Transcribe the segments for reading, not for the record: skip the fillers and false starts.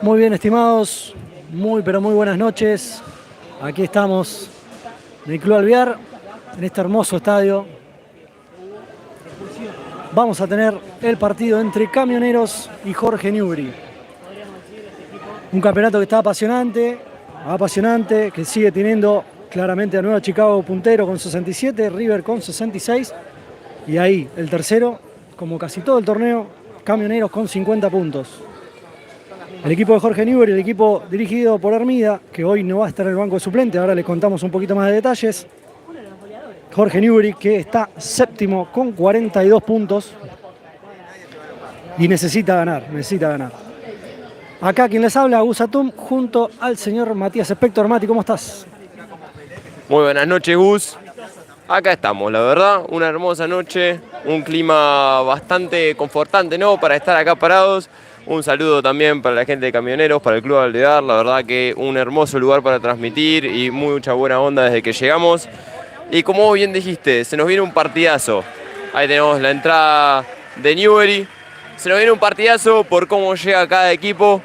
Muy bien, estimados, pero muy buenas noches. Aquí estamos en el Club Alvear, en este hermoso estadio. Vamos a tener el partido entre Camioneros y Jorge Newbery. Un campeonato que está apasionante, que sigue teniendo claramente a Nueva Chicago puntero con 67, River con 66. Y ahí, el tercero, como casi todo el torneo, Camioneros con 50 puntos. El equipo de Jorge Newbery, el equipo dirigido por Hermida, que hoy no va a estar en el banco de suplente, ahora les contamos un poquito más de detalles. Jorge Newbery, que está séptimo con 42 puntos y necesita ganar. Acá quien les habla, Gus Atum, junto al señor Matías Espector. Mati, ¿cómo estás? Muy buenas noches, Gus. Acá estamos, la verdad, una hermosa noche, un clima bastante confortante, ¿no?, para estar acá parados. Un saludo también para la gente de Camioneros, para el Club Alvear, la verdad que un hermoso lugar para transmitir y mucha buena onda desde que llegamos. Y como bien dijiste, se nos viene un partidazo. Ahí tenemos la entrada de Newbery. Se nos viene un partidazo por cómo llega cada equipo.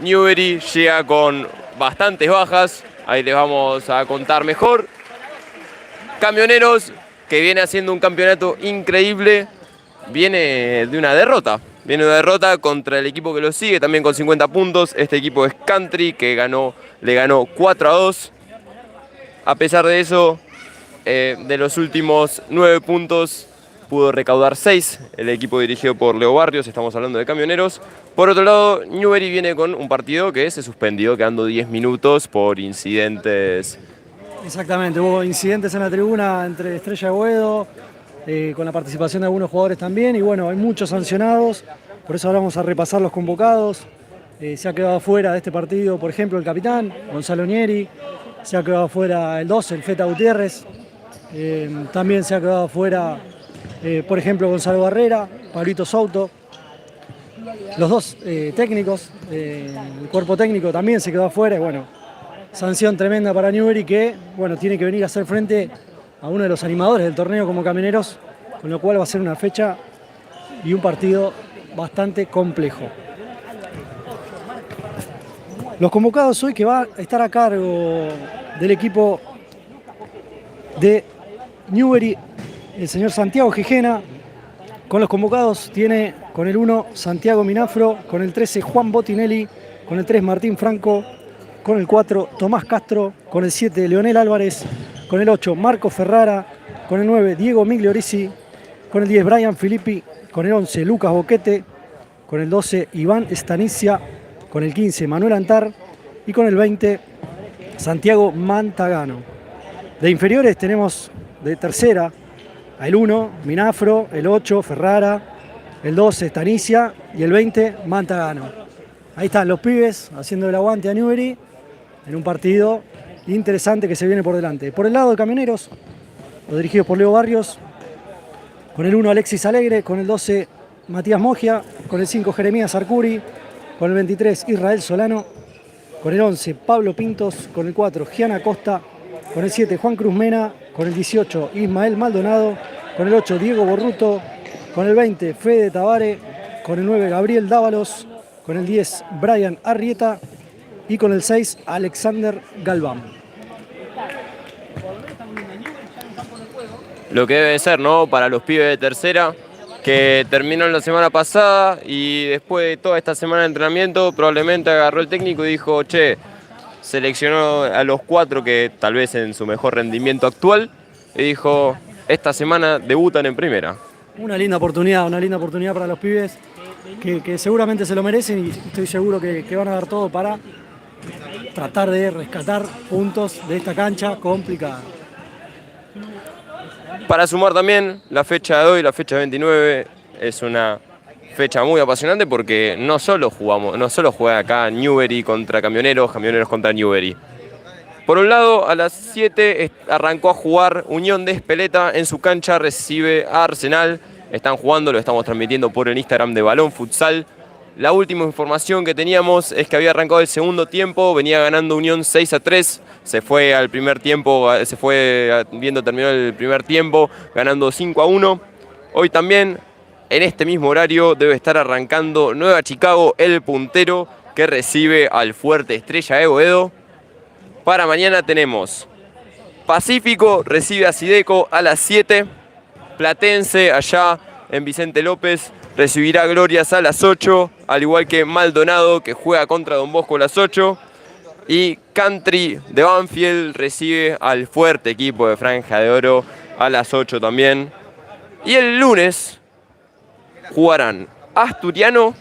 Newbery llega con bastantes bajas, ahí les vamos a contar mejor. Camioneros, que viene haciendo un campeonato increíble, viene de una derrota. Viene una derrota contra el equipo que lo sigue, también con 50 puntos. Este equipo es Country, que le ganó 4-2. A pesar de eso, de los últimos 9 puntos, pudo recaudar 6. El equipo dirigido por Leo Barrios, estamos hablando de Camioneros. Por otro lado, Newbery viene con un partido que se suspendió, quedando 10 minutos por incidentes. Exactamente, hubo incidentes en la tribuna entre Estrella y Boedo, con la participación de algunos jugadores también, y bueno, hay muchos sancionados, por eso ahora vamos a repasar los convocados. Se ha quedado fuera de este partido, por ejemplo, el capitán, Gonzalo Nieri, se ha quedado fuera el 12, el Feta Gutiérrez, también se ha quedado fuera, por ejemplo, Gonzalo Barrera, Pablito Souto. Los dos técnicos, el cuerpo técnico también se quedó afuera, y bueno, sanción tremenda para Newbery, que bueno, tiene que venir a hacer frente a uno de los animadores del torneo como Camioneros, con lo cual va a ser una fecha y un partido bastante complejo. Los convocados hoy, que va a estar a cargo del equipo de Newbery, el señor Santiago Gijena. Con los convocados tiene con el 1 Santiago Minafro, con el 13 Juan Botinelli, con el 3 Martín Franco, con el 4 Tomás Castro, con el 7 Leonel Álvarez, con el 8 Marco Ferrara, con el 9 Diego Migliorisi, con el 10 Brian Filippi, con el 11 Lucas Boquete, con el 12 Iván Estanicia, con el 15 Manuel Antar y con el 20 Santiago Mantagano. De inferiores tenemos de tercera el 1 Minafro, el 8 Ferrara, el 12 Estanicia y el 20 Mantagano. Ahí están los pibes haciendo el aguante a Newbery en un partido interesante que se viene por delante. Por el lado de Camioneros, los dirigidos por Leo Barrios, con el 1 Alexis Alegre, con el 12 Matías Mogia, con el 5 Jeremías Arcuri, con el 23 Israel Solano, con el 11 Pablo Pintos, con el 4 Gianna Costa, con el 7 Juan Cruz Mena, con el 18 Ismael Maldonado, con el 8 Diego Borruto, con el 20 Fede Tabare, con el 9 Gabriel Dávalos, con el 10 Brian Arrieta y con el 6 Alexander Galván. Lo que debe ser, ¿no?, para los pibes de tercera, que terminaron la semana pasada y después de toda esta semana de entrenamiento probablemente agarró el técnico y dijo, che, seleccionó a los 4 que tal vez en su mejor rendimiento actual y dijo, esta semana debutan en primera. Una linda oportunidad para los pibes que seguramente se lo merecen, y estoy seguro que van a dar todo para tratar de rescatar puntos de esta cancha complicada. Para sumar también, la fecha de hoy, la fecha 29, es una fecha muy apasionante porque no solo juega acá Newbery contra Camioneros, Camioneros contra Newbery. Por un lado, a las 7 arrancó a jugar Unión de Espeleta en su cancha, recibe a Arsenal. Están jugando, lo estamos transmitiendo por el Instagram de Balón Futsal. La última información que teníamos es que había arrancado el segundo tiempo, venía ganando Unión 6-3, se fue al primer tiempo, se fue viendo terminó el primer tiempo, ganando 5-1. Hoy también, en este mismo horario, debe estar arrancando Nueva Chicago, el puntero, que recibe al fuerte Estrella de Boedo. Para mañana tenemos Pacífico recibe a Sideco a las 7. Platense allá en Vicente López recibirá Glorias a las 8, al igual que Maldonado, que juega contra Don Bosco a las 8. Y Country de Banfield recibe al fuerte equipo de Franja de Oro a las 8 también. Y el lunes jugarán Asturiano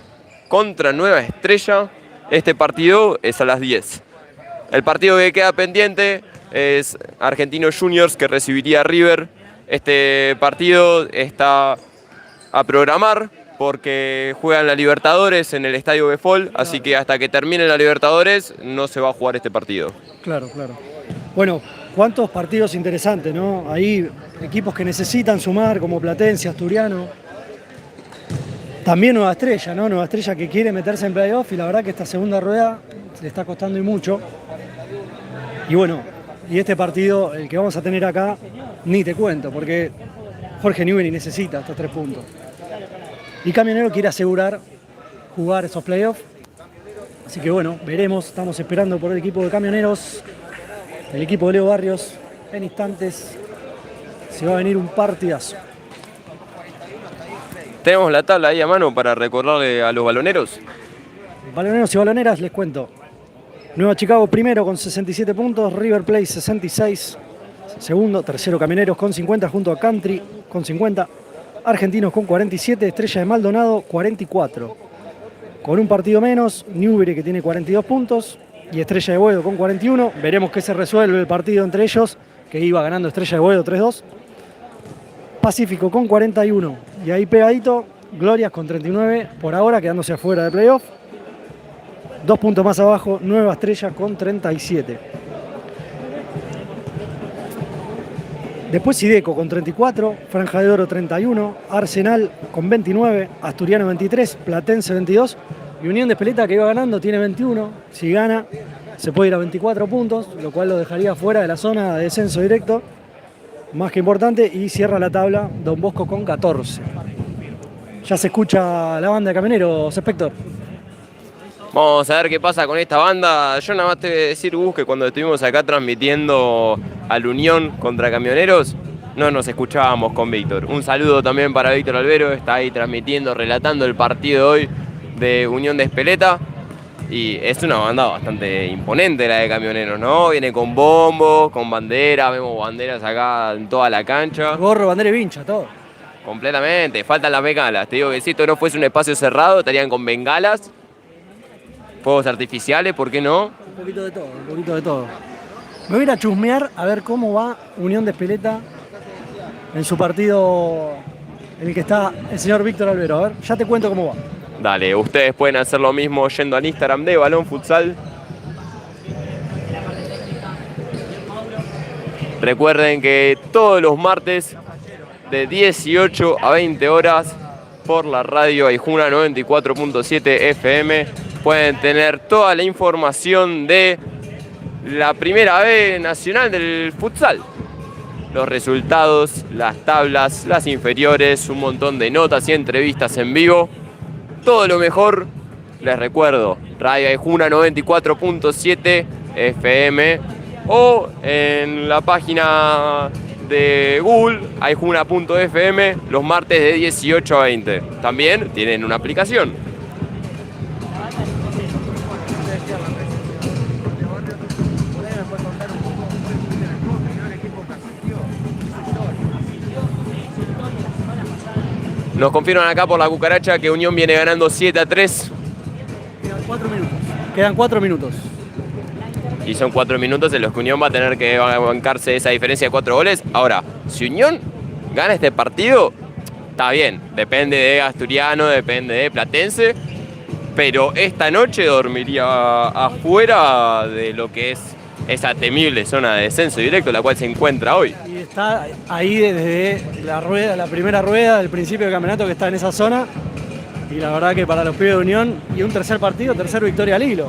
contra Nueva Estrella. Este partido es a las 10. El partido que queda pendiente es Argentinos Juniors, que recibiría a River. Este partido está a programar porque juegan la Libertadores en el Estadio Befol, así que hasta que termine la Libertadores no se va a jugar este partido. Claro. Bueno, cuántos partidos interesantes, ¿no? Ahí equipos que necesitan sumar, como Platense, Asturiano. También Nueva Estrella, ¿no? Nueva Estrella que quiere meterse en playoff, y la verdad que esta segunda rueda le está costando y mucho. Y bueno, y este partido, el que vamos a tener acá, ni te cuento, porque Jorge Newbery necesita estos 3 puntos. Y Camionero quiere asegurar jugar esos playoffs. Así que bueno, veremos, estamos esperando por el equipo de Camioneros, el equipo de Leo Barrios. En instantes se va a venir un partidazo. Tenemos la tabla ahí a mano para recordarle a los baloneros. Baloneros y baloneras, les cuento. Nueva Chicago primero con 67 puntos, River Plate 66, segundo, tercero Camioneros con 50 junto a Country con 50, Argentinos con 47, Estrella de Maldonado 44. Con un partido menos, Newbery, que tiene 42 puntos, y Estrella de Boedo con 41. Veremos qué se resuelve el partido entre ellos, que iba ganando Estrella de Boedo 3-2. Pacífico con 41, y ahí pegadito, Glorias con 39, por ahora quedándose afuera de playoff. 2 puntos más abajo, Nueva Estrella con 37. Después Sideco con 34, Franja de Oro 31, Arsenal con 29, Asturiano 23, Platense 22 y Unión de Espeleta, que iba ganando, tiene 21. Si gana, se puede ir a 24 puntos, lo cual lo dejaría fuera de la zona de descenso directo, más que importante, y cierra la tabla Don Bosco con 14. Ya se escucha la banda de Camioneros, Spector. Vamos a ver qué pasa con esta banda. Yo nada más te voy a decir, Gus, que cuando estuvimos acá transmitiendo al Unión contra Camioneros, no nos escuchábamos con Víctor. Un saludo también para Víctor Albero, está ahí transmitiendo, relatando el partido de hoy de Unión de Espeleta. Y es una banda bastante imponente la de Camioneros, ¿no? Viene con bombos, con banderas, vemos banderas acá en toda la cancha. Gorro, bandera y vincha, todo. Completamente, faltan las bengalas. Te digo que si esto no fuese un espacio cerrado, estarían con bengalas. Fuegos artificiales, ¿por qué no? Un poquito de todo. Me voy a ir a chusmear a ver cómo va Unión de Espeleta en su partido en el que está el señor Víctor Albero. A ver, ya te cuento cómo va. Dale, ustedes pueden hacer lo mismo yendo al Instagram de Balón Futsal. Recuerden que todos los martes de 18 a 20 horas por la radio Aijuna 94.7 FM pueden tener toda la información de la primera B nacional del futsal. Los resultados, las tablas, las inferiores, un montón de notas y entrevistas en vivo. Todo lo mejor, les recuerdo, Radio Aijuna 94.7 FM o en la página de Google, aijuna.fm, los martes de 18 a 20. También tienen una aplicación. Nos confirman acá por la cucaracha que Unión viene ganando 7-3. Quedan 4 minutos. Y son 4 minutos en los que Unión va a tener que bancarse esa diferencia de 4 goles. Ahora, si Unión gana este partido, está bien. Depende de Asturiano, depende de Platense. Pero esta noche dormiría afuera de lo que es esa temible zona de descenso directo, la cual se encuentra hoy. Y está ahí desde la primera rueda del principio del campeonato, que está en esa zona. Y la verdad que para los pibes de Unión, y un tercer partido, tercer victoria al hilo.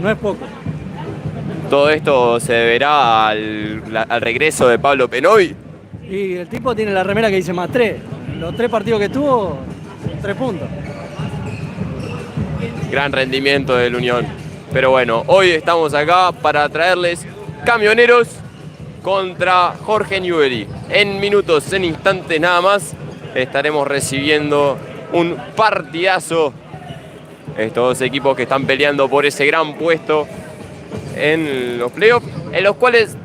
No es poco. Todo esto se deberá al regreso de Pablo Penoy. Y el tipo tiene la remera que dice +3. Los 3 partidos que tuvo, 3 puntos. gran rendimiento del Unión. Pero bueno, hoy estamos acá para traerles Camioneros contra Jorge Newbery. En minutos, en instantes nada más, estaremos recibiendo un partidazo. Estos dos equipos que están peleando por ese gran puesto en los playoffs, en los cuales,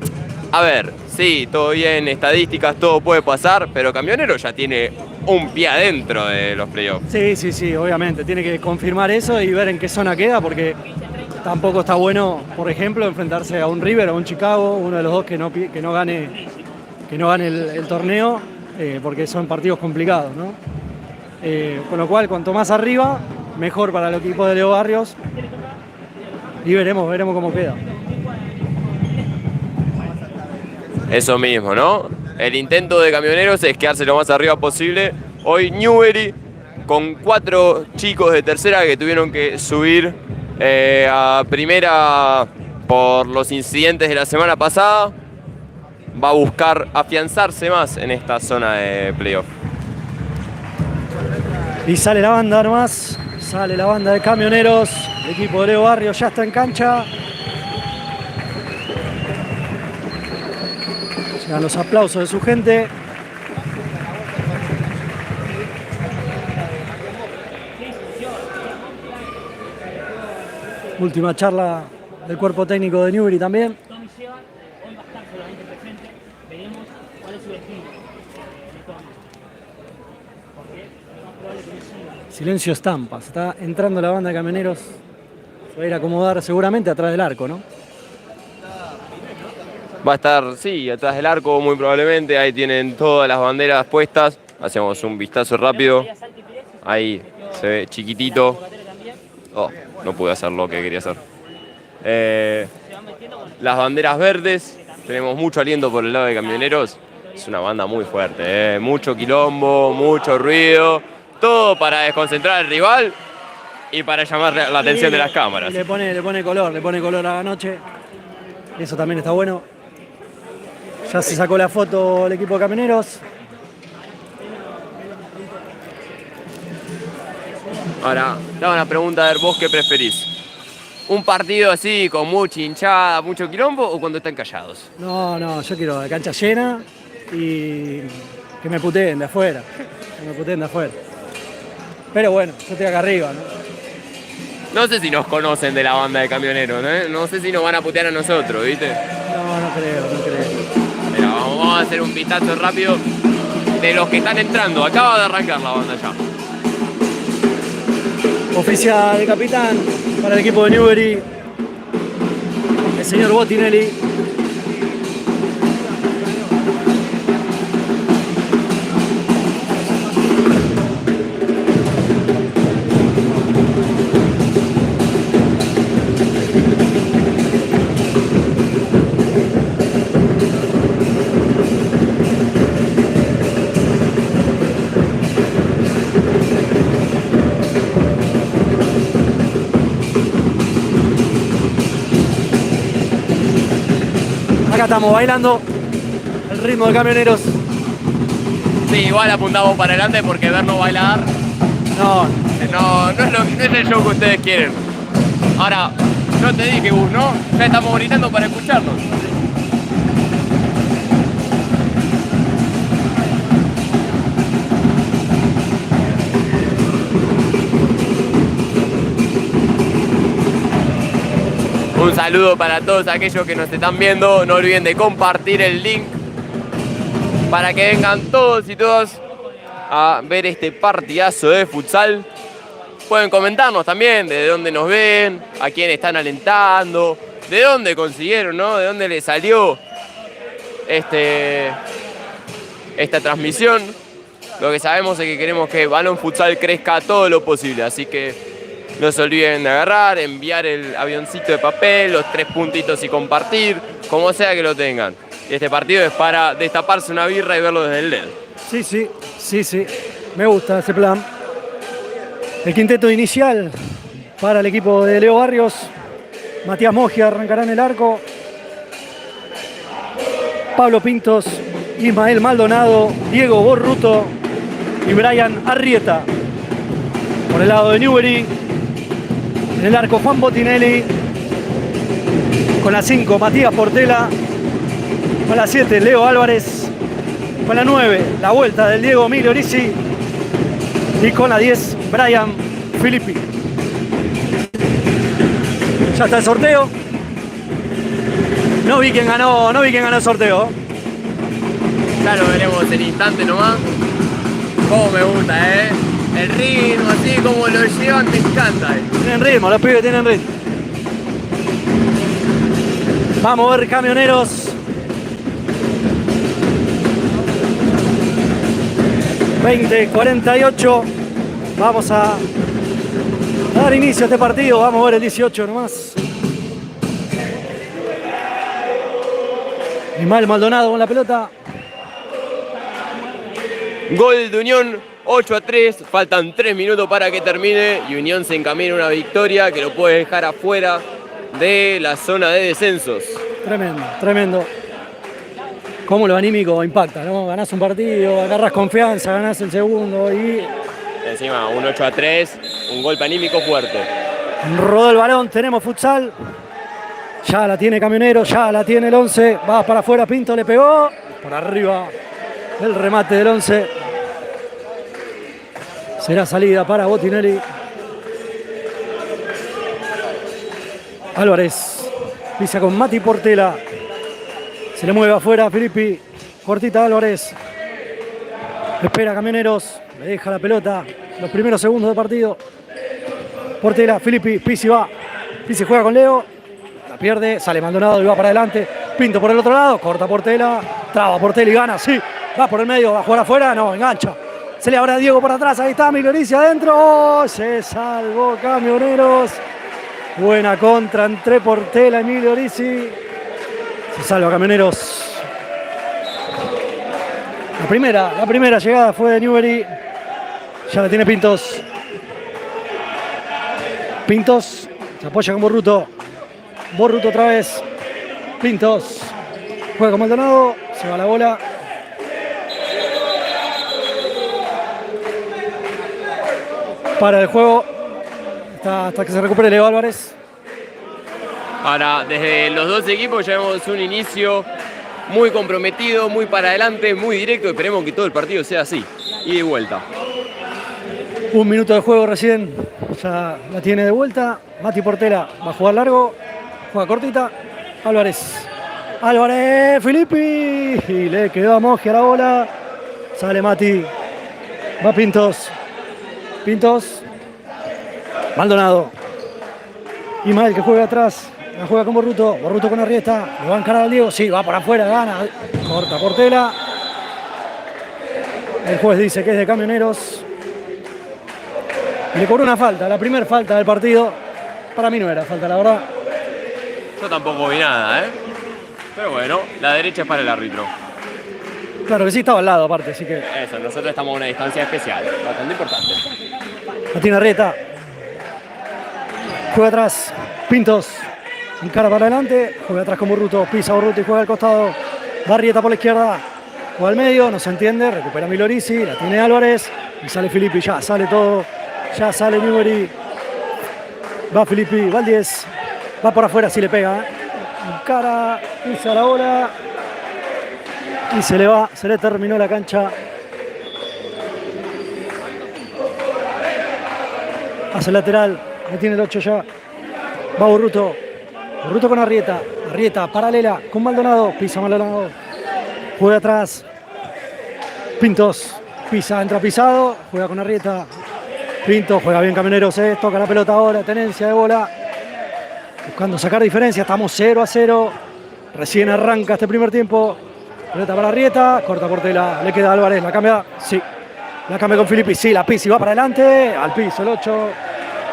a ver, sí, todo bien, estadísticas, todo puede pasar, pero Camionero ya tiene un pie adentro de los playoffs. Sí, obviamente, tiene que confirmar eso y ver en qué zona queda, porque tampoco está bueno, por ejemplo, enfrentarse a un River o a un Chicago, uno de los dos que no gane el torneo, porque son partidos complicados, ¿no? Con lo cual, cuanto más arriba, mejor para el equipo de Leo Barrios, y veremos cómo queda. Eso mismo, ¿no? El intento de Camioneros es quedarse lo más arriba posible. Hoy Newbery, con 4 chicos de tercera que tuvieron que subir a primera por los incidentes de la semana pasada, va a buscar afianzarse más en esta zona de playoff. Y sale la banda nomás, sale la banda de Camioneros, el equipo de Leo Barrios ya está en cancha. Llegan los aplausos de su gente. Última charla del cuerpo técnico de Newbery también. Silencio estampa. Se está entrando la banda de Camioneros. Se va a ir a acomodar seguramente atrás del arco, ¿no? Va a estar, sí, atrás del arco muy probablemente. Ahí tienen todas las banderas puestas. Hacemos un vistazo rápido. Ahí se ve chiquitito. Oh, no pude hacer lo que quería hacer. Las banderas verdes. Tenemos mucho aliento por el lado de Camioneros. Es una banda muy fuerte, mucho quilombo, mucho ruido. Todo para desconcentrar al rival y para llamar la atención de las cámaras. Le pone color a la noche. Eso también está bueno. Ya se sacó la foto el equipo de Camioneros. Ahora, te hago una pregunta, a ver, ¿vos qué preferís? ¿Un partido así con mucha hinchada, mucho quilombo o cuando están callados? No, yo quiero la cancha llena y que me puteen de afuera. Pero bueno, yo estoy acá arriba, ¿no? No sé si nos conocen de la banda de Camioneros, ¿no? No sé si nos van a putear a nosotros, ¿viste? No creo. Pero vamos a hacer un vistazo rápido de los que están entrando. Acaba de arrancar la banda ya. Oficial de capitán para el equipo de Newbery, el señor Bottinelli. Acá estamos bailando el ritmo de Camioneros. Sí, igual apuntamos para adelante porque vernos bailar No, no es el show que ustedes quieren. Ahora, yo te dije, Gus, ¿no? Ya estamos gritando para escucharnos. Un saludo para todos aquellos que nos están viendo. No olviden de compartir el link para que vengan todos y todas a ver este partidazo de futsal. Pueden comentarnos también de dónde nos ven, a quién están alentando, de dónde consiguieron, ¿no? De dónde les salió esta transmisión. Lo que sabemos es que queremos que Balón Futsal crezca todo lo posible, así que no se olviden de agarrar, enviar el avioncito de papel, los 3 puntitos y compartir, como sea que lo tengan. Y este partido es para destaparse una birra y verlo desde el LED. Sí. Me gusta ese plan. El quinteto inicial para el equipo de Leo Barrios. Matías Mogia arrancará en el arco. Pablo Pintos, Ismael Maldonado, Diego Borruto y Brian Arrieta. Por el lado de Newbery, En el arco Juan Botinelli. Con la 5 Matías Portela. Con la 7 Leo Álvarez. Con la 9 la vuelta del Diego Migliorisi. Y con la 10 Brian Filippi. Ya está el sorteo. No vi quién ganó el sorteo. Ya lo veremos en instante nomás. Cómo me gusta, el ritmo, así como lo llevan, me encanta. Tienen ritmo, los pibes tienen ritmo. Vamos a ver Camioneros. 20:48. Vamos a dar inicio a este partido. Vamos a ver el 18 nomás. Ismael Maldonado con la pelota. Gol de Unión, 8-3, faltan 3 minutos para que termine y Unión se encamina a una victoria que lo puede dejar afuera de la zona de descensos. Tremendo, tremendo. Cómo lo anímico impacta, ¿no? Ganás un partido, agarras confianza, ganás el segundo y... Encima, un 8-3, un golpe anímico fuerte. Rodó el balón, tenemos futsal. Ya la tiene Camionero, ya la tiene el 11. Va para afuera, Pinto le pegó. Por arriba el remate del 11. Será salida para Botinelli. Álvarez pisa con Mati Portela. Se le mueve afuera a Filippi. Cortita Álvarez. Espera Camioneros. Le deja la pelota. Los primeros segundos de partido. Portela, Filippi, Pizzi va. Pizzi juega con Leo. La pierde, sale Maldonado y va para adelante. Pinto por el otro lado. Corta Portela. Traba Portela y gana. Sí. Va por el medio. Va a jugar afuera. No, engancha. Se le abre a Diego por atrás. Ahí está Migliorisi adentro. ¡Oh! Se salvó Camioneros. Buena contra entre Portela y Migliorisi. Se salva Camioneros. La primera llegada fue de Newbery. Ya la tiene Pintos. Pintos se apoya con Borruto. Borruto otra vez. Pintos juega con Maldonado. Se va la bola. Para el juego. Hasta que se recupere Leo Álvarez. Ahora, desde los dos equipos ya vemos un inicio muy comprometido, muy para adelante, muy directo. Esperemos que todo el partido sea así. Y de vuelta. 1 minuto de juego recién. Ya la tiene de vuelta. Mati Portela va a jugar largo. Juega cortita. Álvarez. Álvarez, Filippi. Y le quedó a Mogia la bola. Sale Mati. Va Pintos. Pintos. Maldonado. Ismael que juega atrás. La juega con Borruto. Borruto con Arrieta. Le va a encarar al Diego. Sí, va por afuera. Gana. Corta Portela. El juez dice que es de Camioneros. Le cobró una falta. La primera falta del partido. Para mí no era falta, la verdad. Yo tampoco vi nada, Pero bueno, la derecha es para el árbitro. Claro que sí, estaba al lado aparte, así que... Eso, nosotros estamos a una distancia especial, bastante importante. La tiene Arrieta. Juega atrás. Pintos. Encara para adelante. Juega atrás con Borruto. Pisa Borruto y juega al costado. Va Arrieta por la izquierda. Juega al medio, no se entiende. Recupera Migliorisi. La tiene Álvarez. Y sale Filippi. Ya sale todo. Ya sale Newbery. Va Filippi. Va el 10. Va por afuera, sí le pega. Encara. Pisa la bola. Y se le va. Se le terminó la cancha. Hace el lateral. Ahí tiene el 8 ya. Va Borruto. Borruto con Arrieta. Arrieta paralela con Maldonado. Pisa Maldonado. Juega atrás. Pintos. Pisa, entra pisado. Juega con Arrieta. Pintos. Juega bien Camioneros. Toca la pelota ahora. Tenencia de bola. Buscando sacar diferencia. Estamos 0-0. Recién arranca este primer tiempo. Pelota para Arrieta. Corta Portela. Le queda Álvarez. La cambia. Sí. La cambia con Filippi. Sí, la pisa y va para adelante. Al piso el 8.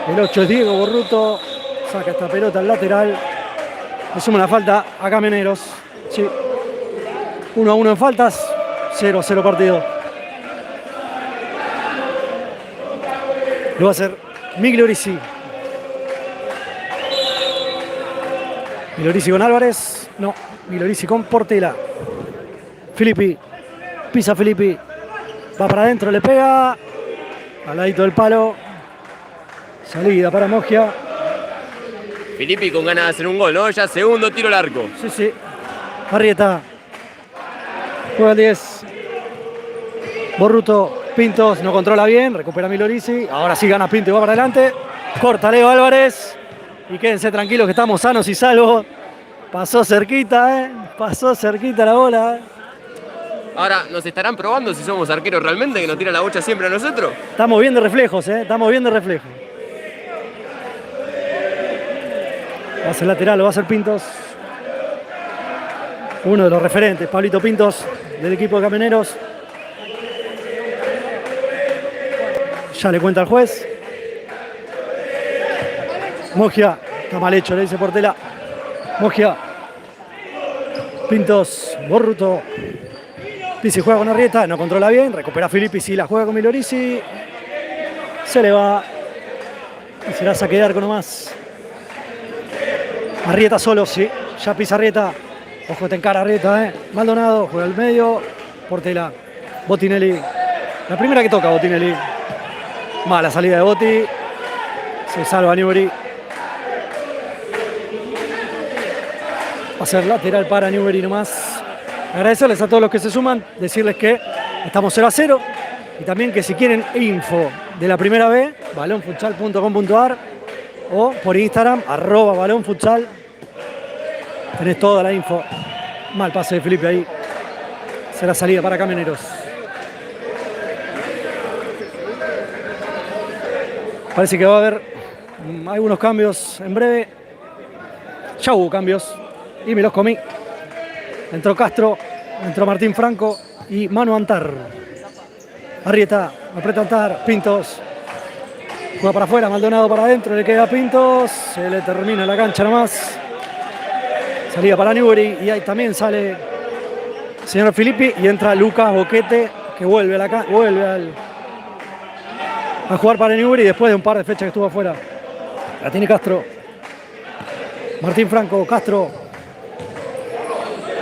El 8 es Diego Borruto. Saca esta pelota al lateral. Le suma una falta a Camioneros. Sí. 1-1 en faltas. 0-0 partido. Lo va a hacer Migliorisi. Migliorisi con Álvarez. No. Migliorisi con Portela. Filippi. Pisa Filippi. Va para adentro, le pega. Al ladito del palo. Salida para Mogia. Filippi con ganas de hacer un gol, ¿no? Ya segundo tiro al arco. Sí, sí. Arrieta. Juega el 10. Borruto. Pintos no controla bien. Recupera Milorisi. Ahora sí gana Pinto y va para adelante. Corta Leo Álvarez. Y quédense tranquilos que estamos sanos y salvos. Pasó cerquita, Pasó cerquita la bola, Ahora, ¿nos estarán probando si somos arqueros realmente, que nos tiran la bocha siempre a nosotros? Estamos bien de reflejos, Estamos bien de reflejos. Va a ser lateral, lo va a hacer Pintos. Uno de los referentes, Pablito Pintos, del equipo de Camioneros. Ya le cuenta al juez. Mogia, está mal hecho, le dice Portela. Mogia. Pintos, Borruto. Pizzi juega con Arrieta, no controla bien. Recupera Filippi, sí la juega con Milorisi. Se le va. Y será saque de arco nomás. Arrieta solo, sí. Ya pisa Arrieta. Ojo, te encara Arrieta, Maldonado, juega al medio. Portela. Botinelli. La primera que toca Botinelli. Mala salida de Botti. Se salva Newbery. Va a ser lateral para Newbery nomás. Agradecerles a todos los que se suman. Decirles que estamos 0-0. Y también que si quieren info de la primera B, balonfutsal.com.ar o por Instagram, @balonfutsal. Tenés toda la info. Mal pase de Felipe ahí. Será salida para Camioneros. Parece que va a haber algunos cambios en breve. Ya hubo cambios y me los comí. Entró Castro, entró Martín Franco y Manu Antar. Arrieta, aprieta Antar, Pintos. Juega para afuera, Maldonado para adentro, le queda a Pintos. Se le termina la cancha nomás. Salida para Newbery y ahí también sale el señor Filippi y entra Lucas Boquete, que vuelve a jugar para Newbery después de un par de fechas que estuvo afuera. La tiene Castro. Martín Franco, Castro.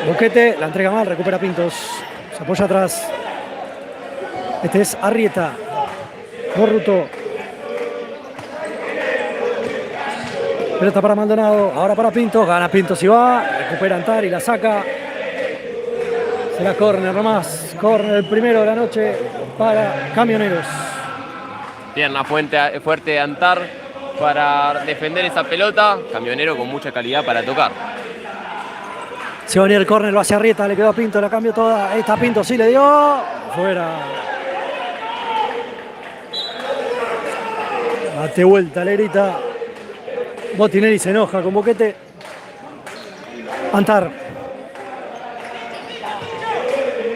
Boquete, la entrega mal, recupera Pintos. Se apoya atrás. Este es Arrieta. Borruto. Pelota para Maldonado, ahora para Pintos. Gana Pintos y va. Recupera Antar y la saca. Será córner nomás. Córner el primero de la noche para Camioneros. Pierna fuerte de Antar para defender esa pelota. Camionero con mucha calidad para tocar. Se va a venir el córner, lo hace Arrieta, le quedó a Pinto, la cambió toda. Ahí está Pinto, sí le dio. Fuera. Date vuelta, le grita. Botinelli se enoja con Boquete. Antar.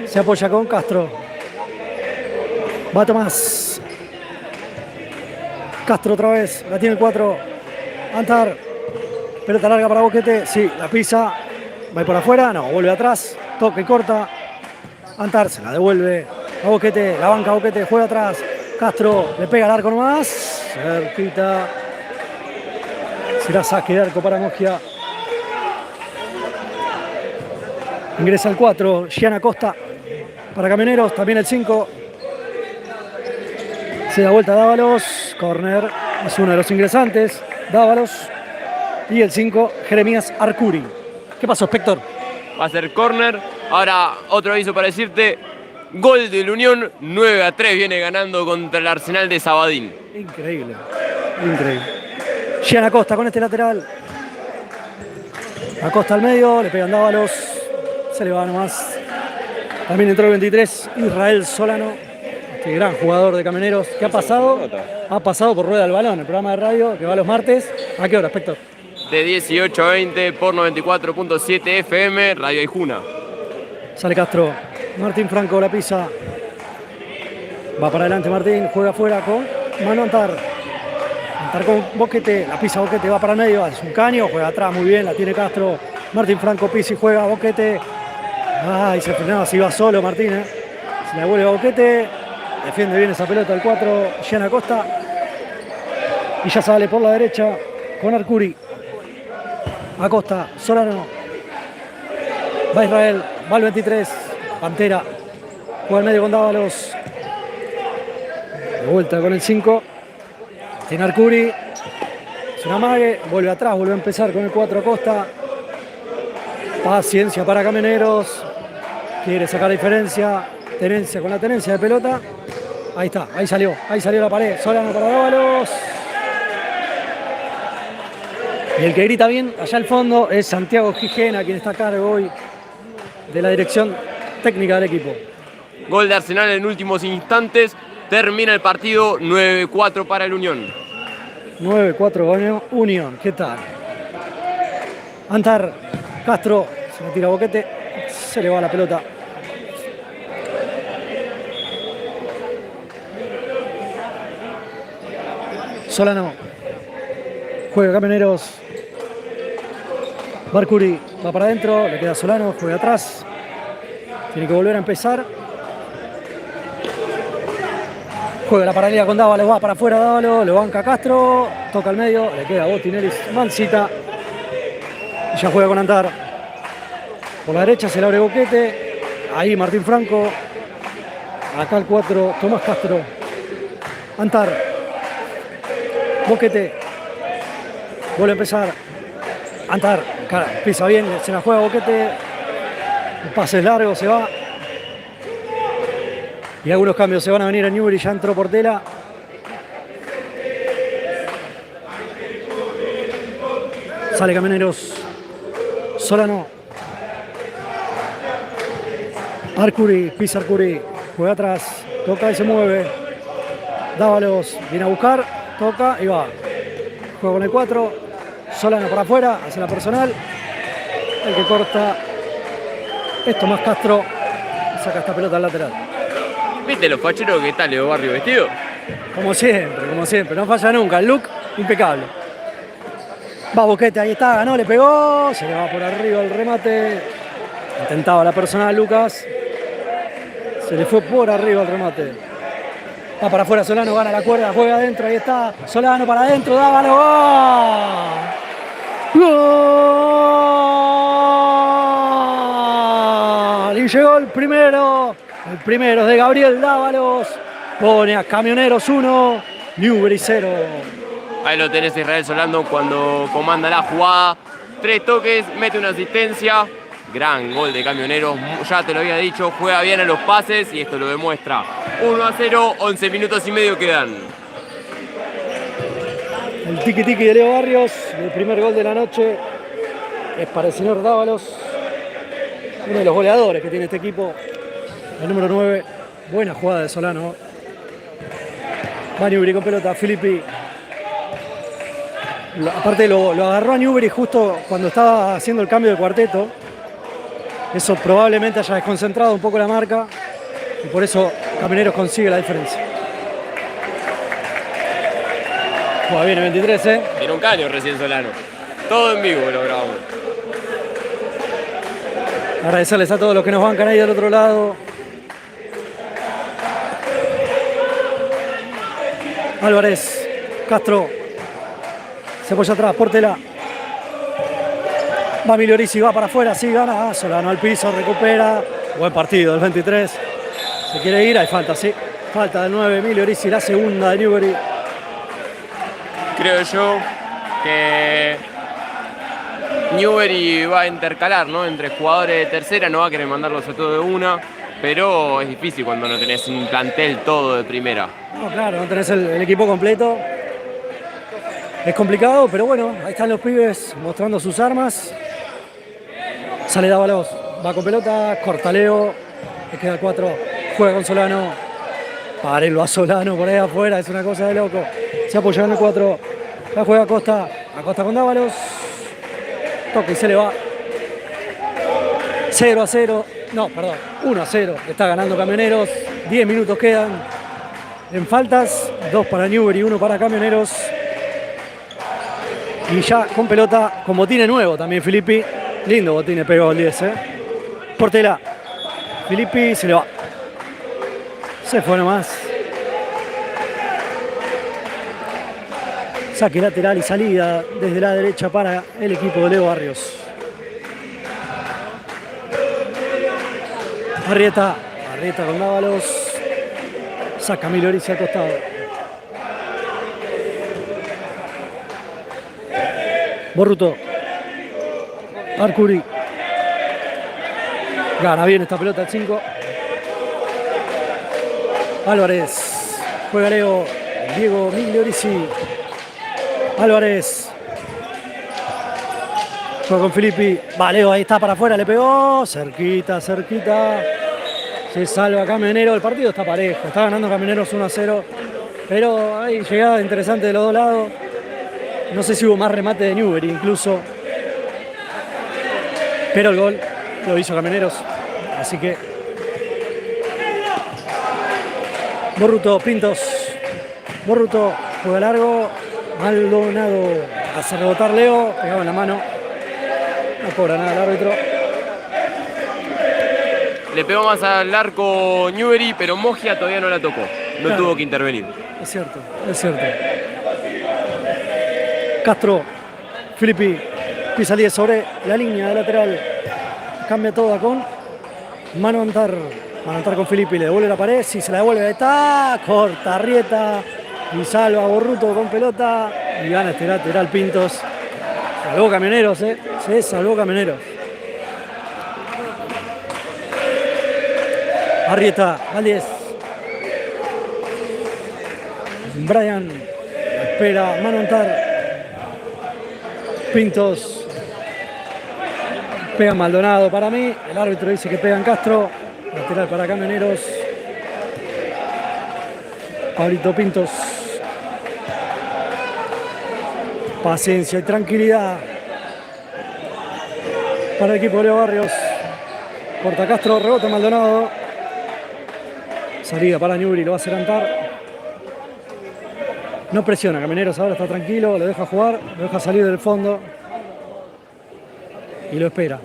Se apoya con Castro. Va Tomás. Castro otra vez, la tiene el 4. Antar. Pelota larga para Boquete. Sí, la pisa. Va por afuera, no, vuelve atrás. Toque y corta. Antar se la devuelve a Boquete. La banca Boquete, juega atrás. Castro le pega al arco nomás. Cerquita. Será saque de arco para Mogia. Ingresa el 4, Gianna Costa para Camioneros, también el 5. Se da vuelta Dávalos, corner, es uno de los ingresantes, Dávalos. Y el 5, Jeremías Arcuri. ¿Qué pasó, Spector? Va a ser córner. Ahora otro aviso para decirte. Gol de la Unión, 9-3 viene ganando contra el Arsenal de Sabadín. Increíble, increíble. Gianna Costa con este lateral. Acosta al medio, le pegan Dávalos. Se le va nomás. También entró el 23, Israel Solano. Este gran jugador de Camioneros. ¿Qué ha pasado? Ha pasado por Rueda del Balón, el programa de radio que va los martes. ¿A qué hora, Spector? De 18 a 20 por 94.7 FM, Radio Aijuna. Sale Castro. Martín Franco la pisa. Va para adelante Martín, juega afuera con Manu Antar. Antar con Boquete, la pisa Boquete, va para el medio, es un caño, juega atrás muy bien, la tiene Castro. Martín Franco pisa y juega Boquete. Ay, se frenaba, se iba solo Martín, Se la devuelve a Boquete. Defiende bien esa pelota el 4, Gianna Costa. Y ya sale por la derecha con Arcuri. Acosta, Solano. Va Israel, va el 23. Pantera. Juega al medio con Dávalos. De vuelta con el 5. Tiene Arcuri. Es una mague, vuelve atrás, vuelve a empezar con el 4 Acosta. Paciencia para Camioneros. Quiere sacar diferencia. Tenencia con la tenencia de pelota. Ahí está, ahí salió la pared. Solano para Dávalos. Y el que grita bien allá al fondo es Santiago Gijena, quien está a cargo hoy de la dirección técnica del equipo. Gol de Arsenal en últimos instantes. Termina el partido 9-4 para el Unión. 9-4 Unión. ¿Qué tal? Antar Castro se le tira boquete. Se le va la pelota. Solano. Juega Camioneros. Barcuri va para adentro. Le queda Solano. Juega atrás. Tiene que volver a empezar. Juega la paralela con Dávalos. Va para afuera Dávalos. Lo banca Castro. Toca al medio. Le queda Botinelli. Mancita. Y ya juega con Antar. Por la derecha se le abre boquete. Ahí Martín Franco. Acá el 4. Tomás Castro. Antar. Boquete. Vuelve a empezar. Antar. Pisa bien. Se la juega Boquete. Un pase largo. Se va. Y algunos cambios se van a venir a Newbery. Ya entró Portela. Sale Camioneros. Solano. Arcuri. Pisa Arcuri. Juega atrás. Toca y se mueve. Dávalos. Viene a buscar. Toca y va. Juega con el 4. Solano para afuera. Hace la personal. El que corta es Tomás Castro. Saca esta pelota al lateral. ¿Viste los facheros que está Leo Barrio vestido? Como siempre. No falla nunca. El look impecable. Va Boquete, ahí está. Ganó, le pegó. Se le va por arriba el remate. Intentaba la personal Lucas. Se le fue por arriba el remate. Va para afuera Solano, gana la cuerda, juega adentro, ahí está. Solano para adentro, Dávalos. ¡Gol! Y llegó el primero. El primero es de Gabriel Dávalos. Pone a Camioneros 1, Newbery 0. Ahí lo tenés Israel Solano cuando comanda la jugada. 3 toques, mete una asistencia. Gran gol de Camioneros, ya te lo había dicho, juega bien a los pases y esto lo demuestra. 1-0, 11 minutos y medio quedan. El tiki-tiki de Leo Barrios, el primer gol de la noche, es para el señor Dávalos, uno de los goleadores que tiene este equipo, el número 9. Buena jugada de Solano. Va Newbery con pelota, Filippi. Aparte lo agarró a Newbery justo cuando estaba haciendo el cambio de cuarteto. Eso probablemente haya desconcentrado un poco la marca y por eso Camioneros consigue la diferencia. Bueno, viene 23, ¿eh? Tiene un caño recién Solano. Todo en vivo lo grabamos. Agradecerles a todos los que nos bancan ahí del otro lado. Álvarez, Castro. Se apoya atrás, Portela. Va Migliorisi, va para afuera, sí, gana. Solano al piso, recupera. Buen partido, el 23. Se quiere ir, hay falta, sí. Falta del 9, Migliorisi, la segunda de Newbery. Creo yo que Newbery va a intercalar, ¿no? Entre jugadores de tercera, no va a querer mandarlos a todos de una, pero es difícil cuando no tenés un plantel todo de primera. No, claro, no tenés el equipo completo. Es complicado, pero bueno, ahí están los pibes mostrando sus armas. Sale Dávalos, va con pelota, corta Leo, le queda 4, juega con Solano. Párelo a Solano por ahí afuera, es una cosa de loco. Se apoya en el 4, la juega Acosta con Dávalos. Toca y se le va. 0-0, no, perdón, 1-0, está ganando Camioneros. 10 minutos quedan en faltas, 2 para Newbery, 1 para Camioneros. Y ya con pelota, con botine nuevo también Filippi. Lindo botine pegó el 10, ¿eh? Portela. Filippi se le va. Se fue nomás. Saque lateral y salida desde la derecha para el equipo de Leo Barrios. Arrieta con Dávalos. Saca Migliorisi al costado. Borruto. Arcuri. Gana bien esta pelota el 5. Álvarez. Juega Leo. Diego Migliorisi. Álvarez. Juega con Filippi. Va, Leo, ahí está para afuera, le pegó. Cerquita, cerquita. Se salva Camionero. El partido está parejo. Está ganando Camioneros 1-0. Pero hay llegada interesante de los dos lados. No sé si hubo más remate de Newbery incluso. Pero el gol lo hizo Camioneros. Así que Borruto, Pintos. Borruto juega largo. Maldonado hace rebotar Leo. Pegaba en la mano. No cobra nada el árbitro. Le pegó más al arco Newbery, pero Mogia todavía no la tocó. No Claro. tuvo que intervenir. Es cierto, es cierto. Castro, Filippi, pisa 10 sobre la línea de lateral. Cambia toda con Manu Antar. Manu Antar con Filippi, le devuelve la pared. Si se la devuelve, ahí está. Corta Arrieta y salva a Borruto con pelota. Y gana este lateral Pintos. Salvó Camioneros, se salvó Camioneros. Arrieta, al 10. Brian espera Manu Antar. Pintos. Pega Maldonado para mí. El árbitro dice que pegan Castro. Lateral para Camioneros. Pablito Pintos. Paciencia y tranquilidad para el equipo de Leo Barrios. Corta Castro, rebota Maldonado. Salida para Newbery, lo va a hacer Antar. No presiona, Camioneros ahora está tranquilo, lo deja jugar, lo deja salir del fondo. Y lo espera.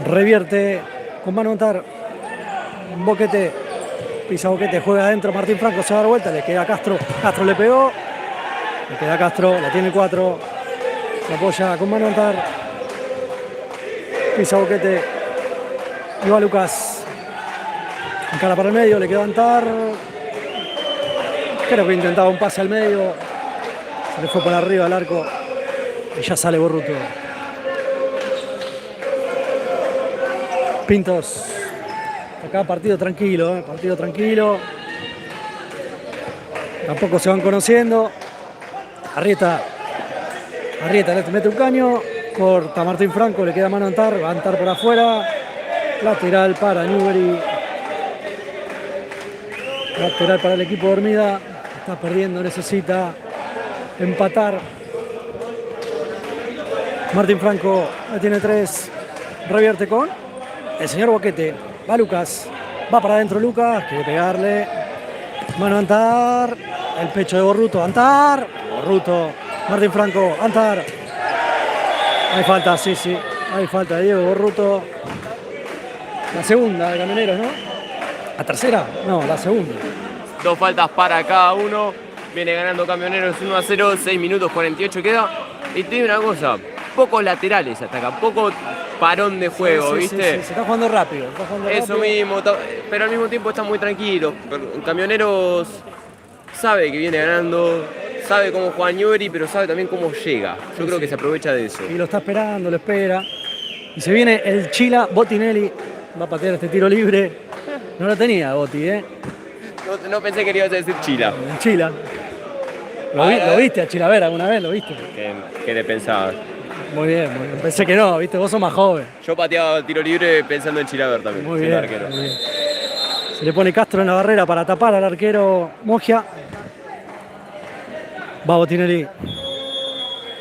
Revierte con Manu Antar. Boquete. Pisa Boquete, juega adentro. Martín Franco se da la vuelta, le queda a Castro. Castro le pegó. Le queda a Castro, la tiene 4. Se apoya con Manu Antar. Pisa Boquete. Y va Lucas. Encara para el medio, le queda a Antar. Creo que intentaba un pase al medio. Se le fue por arriba al arco. Y ya sale Borruto. Pintos. Acá partido tranquilo, partido tranquilo. Tampoco se van conociendo. Arrieta le mete un caño. Corta Martín Franco, le queda mano a Antar. Va a Antar por afuera. Lateral para Newbery. Lateral para el equipo de Hormida. Está perdiendo, necesita empatar. Martín Franco ya tiene 3. Revierte con el señor Boquete. Va Lucas. Va para adentro Lucas. Quiere pegarle. Mano a Antar. El pecho de Borruto. Antar. Borruto. Martín Franco. Antar. Hay falta, sí. Hay falta de Diego Borruto. La segunda de Camioneros, ¿no? ¿La tercera? No, la segunda. 2 faltas para cada uno. Viene ganando Camioneros 1-0. 6 minutos 48 queda. Y te digo una cosa. Pocos laterales hasta acá. Poco parón de juego, Sí, ¿viste? se está jugando rápido. Eso mismo. Pero al mismo tiempo está muy tranquilo. Camioneros sabe que viene ganando. Sabe cómo juega Newbery, pero sabe también cómo llega. Yo creo que se aprovecha de eso. Y lo está esperando, lo espera. Y se viene el Chila Botinelli. Va a patear este tiro libre. No lo tenía Botti, ¿eh? No pensé que ibas a decir Chila. El Chila. ¿Lo viste a Chilaver alguna vez? ¿Lo viste? ¿Qué te pensabas? Muy bien. Pensé que no, ¿viste? Vos sos más joven. Yo pateaba tiro libre pensando en Chilaver también. Muy siendo bien, arquero. muy bien. Se le pone Castro en la barrera para tapar al arquero Mogia. Va Botinelli.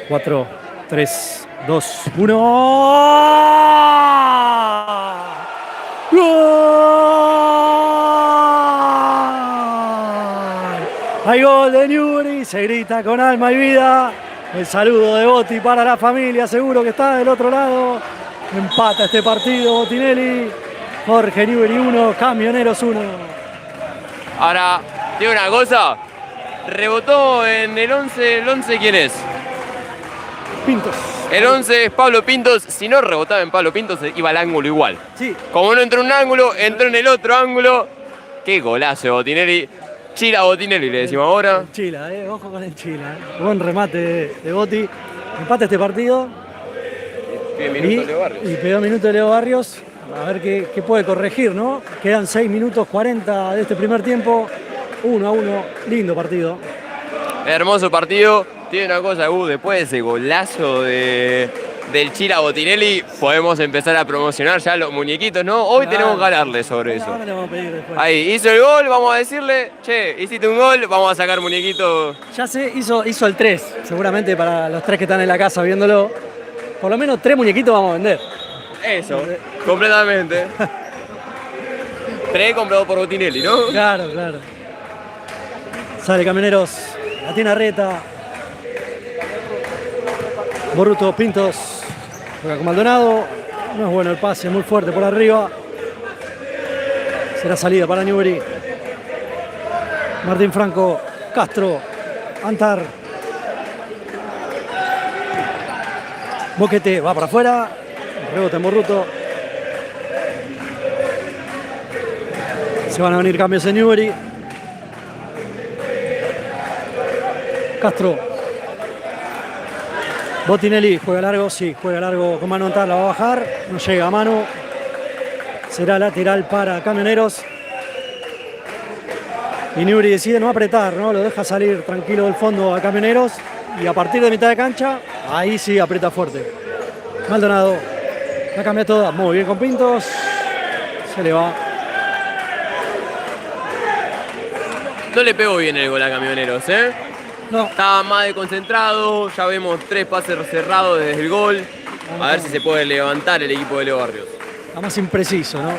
4, 3, 2, 1. ¡Gol! Hay gol de Newbery. Se grita con alma y vida. El saludo de Botti para la familia. Seguro que está del otro lado. Empata este partido Botinelli. Jorge Newbery 1, Camioneros 1. Ahora, digo una cosa. Rebotó en el 11. ¿El 11 quién es? Pintos. El 11 es Pablo Pintos. Si no rebotaba en Pablo Pintos, iba al ángulo igual. Sí. Como no entró en un ángulo, entró en el otro ángulo. Qué golazo de Botinelli. Chila Botinelli le decimos ahora. El Chila, ojo con el Chila. Buen remate de Botti. Empate este partido. Y pegó minuto de Leo Barrios. A ver qué puede corregir, ¿no? Quedan 6 minutos 40 de este primer tiempo. 1-1. Lindo partido. Hermoso partido. Tiene una cosa, después de ese golazo del Chila Botinelli, podemos empezar a promocionar ya los muñequitos, ¿no? Hoy tenemos que hablarle sobre eso. Ahora le vamos a pedir después. Ahí, hizo el gol, vamos a decirle, che, hiciste un gol, vamos a sacar muñequitos. Ya sé, hizo el 3. Seguramente para los 3 que están en la casa viéndolo. Por lo menos 3 muñequitos vamos a vender. Eso, completamente. 3 comprados por Botinelli, ¿no? Claro. Sale Camioneros, la tiene Arreta. Borruto, Pintos, juega con Maldonado. No es bueno el pase, muy fuerte por arriba. Será salida para Newbery. Martín Franco, Castro, Antar. Boquete va para afuera. Rebote en Borruto. Se van a venir cambios en Newbery. Castro. Botinelli juega largo, sí, juega largo con mano Antar, la va a bajar. No llega a mano. Será lateral para Camioneros. Y Newbery decide no apretar, ¿no? Lo deja salir tranquilo del fondo a Camioneros. Y a partir de mitad de cancha, ahí sí aprieta fuerte. Maldonado. La cambia toda. Muy bien con Pintos. Se le va. No le pegó bien el gol a Camioneros, ¿eh? No. Estaba más desconcentrado. Ya vemos 3 pases cerrados desde el gol. A ver si se puede levantar el equipo de Leo Barrios. Está más impreciso, ¿no?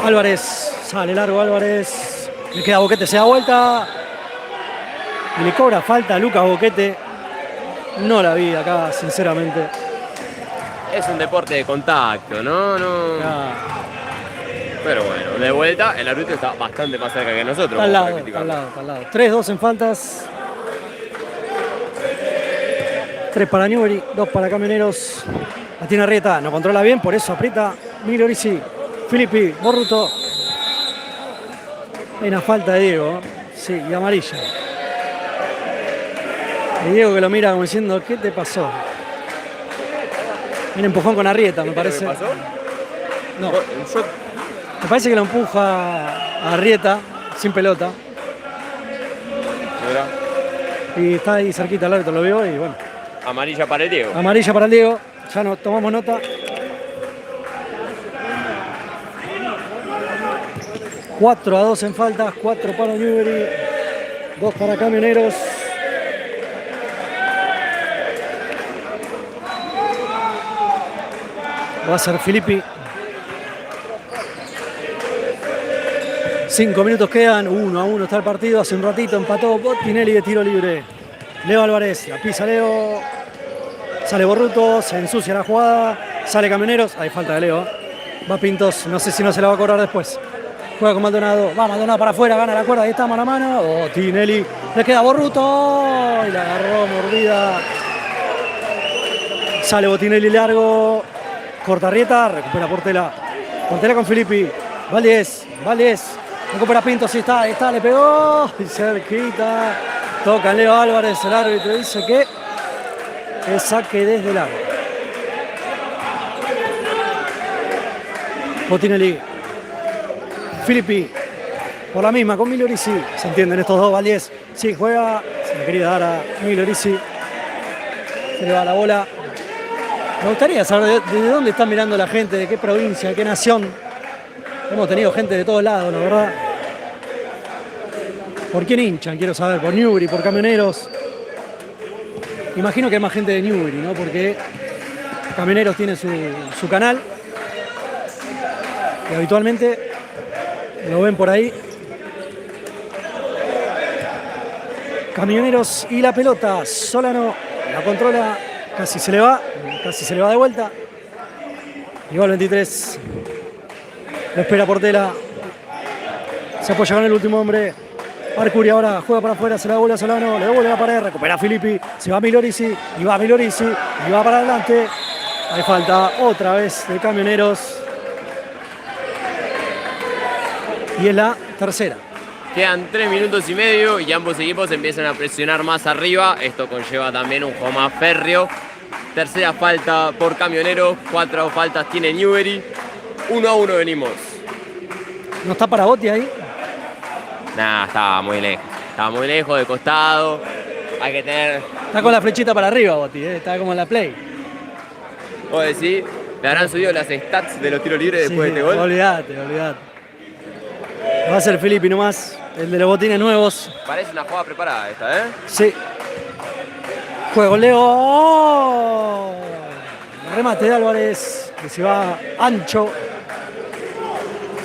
Álvarez. Sale largo Álvarez. Le queda Boquete, se da vuelta. Y le cobra falta a Lucas Boquete. No la vi acá, sinceramente. Es un deporte de contacto, ¿no? Pero bueno, de vuelta, el árbitro está bastante más cerca que nosotros. Está al lado. 3-2 en faltas. 3 para Newbery, 2 para Camioneros. La tiene Arrieta, no controla bien, por eso aprieta Migliorisi. Filippi, Borruto. Hay una falta de Diego, sí, y amarilla. Y Diego que lo mira como diciendo, ¿qué te pasó? Un empujón con Arrieta, me parece. ¿Qué pasó? No. Me parece que lo empuja a Arrieta, sin pelota. Mira. Y está ahí cerquita el árbitro, lo vio y bueno. Amarilla para el Diego. Amarilla para el Diego, ya nos tomamos nota. 4-2 en faltas, 4 para Newbery, 2 para Camioneros. Va a ser Filippi. 5 minutos quedan, 1-1 está el partido. Hace un ratito empató Botinelli de tiro libre. Leo Álvarez, la pisa Leo. Sale Borruto, se ensucia la jugada. Sale Camioneros, hay falta de Leo. Va Pintos, no sé si no se la va a cobrar después. Juega con Maldonado, va Maldonado para afuera, gana la cuerda, ahí está mano a mano. Botinelli, le queda Borruto. Y la agarró mordida. Sale Botinelli largo. Corta Arrieta, recupera Portela. Portela con Filippi. Valdés. Recupera Pinto, sí está, le pegó. Y cerquita. Toca Leo Álvarez, el árbitro dice que es saque desde largo. Botinelli. Filippi. Por la misma con Migliorisi. Se entienden estos dos, Valdés. Sí, juega. Se le quería dar a Migliorisi. Se le va la bola. Me gustaría saber de dónde está mirando la gente, de qué provincia, de qué nación. Hemos tenido gente de todos lados, la verdad. ¿Por quién hinchan? Quiero saber. ¿Por Newbery? ¿Por Camioneros? Imagino que hay más gente de Newbery, ¿no? Porque Camioneros tiene su canal. Y habitualmente lo ven por ahí. Camioneros y la pelota. Solano la controla. Casi se le va de vuelta. Igual 23. Lo espera Portela. Se apoya con el último hombre. Arcuri ahora juega para afuera, se la devuelve a Solano, le devuelve la pared, recupera a Filippi, se va a Migliorisi, y va para adelante. Hay falta otra vez de Camioneros. Y es la tercera. Quedan 3 minutos y medio y ambos equipos empiezan a presionar más arriba. Esto conlleva también un juego más férreo. Tercera falta por Camioneros, 4 faltas tiene Newbery. 1-1 venimos. ¿No está para Botti ahí? Nah, estaba muy lejos, de costado. Hay que tener... Está con la flechita para arriba Botti, está como en la Play. ¿Vos decís? ¿Le habrán subido las stats de los tiros libres después de este gol? Olvídate. Va a ser Filippi nomás, el de los botines nuevos. Parece una jugada preparada esta, ¿eh? Sí. Juego Leo. ¡Oh! Remate de Álvarez, que se va ancho.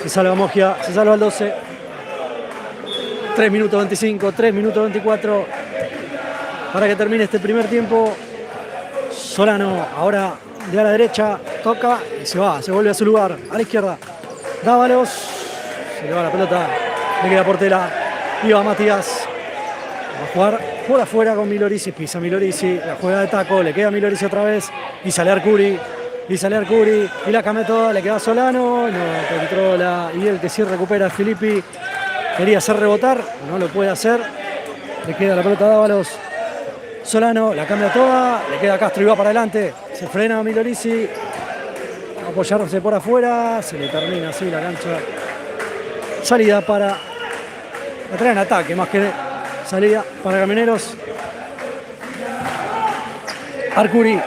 Se salva Mogia, se salva el 12. 3 minutos 25, 3 minutos 24. Para que termine este primer tiempo. Solano ahora de a la derecha, toca y se va, se vuelve a su lugar, a la izquierda. Dávalos, se le va la pelota, le queda Portela, iba Matías. Va a jugar por afuera con Milorisi, pisa Milorisi, la juega de taco, le queda Milorisi otra vez y sale Arcuri. Y la cambia toda, le queda Solano, no controla. Y el que sí recupera es Filippi. Quería hacer rebotar, no lo puede hacer. Le queda la pelota a Dávalos. Solano la cambia toda, le queda Castro y va para adelante. Se frena Milorisi. Apoyarse por afuera, se le termina así la cancha. Salida para... La traen ataque más que salida para Camioneros. Arcuri.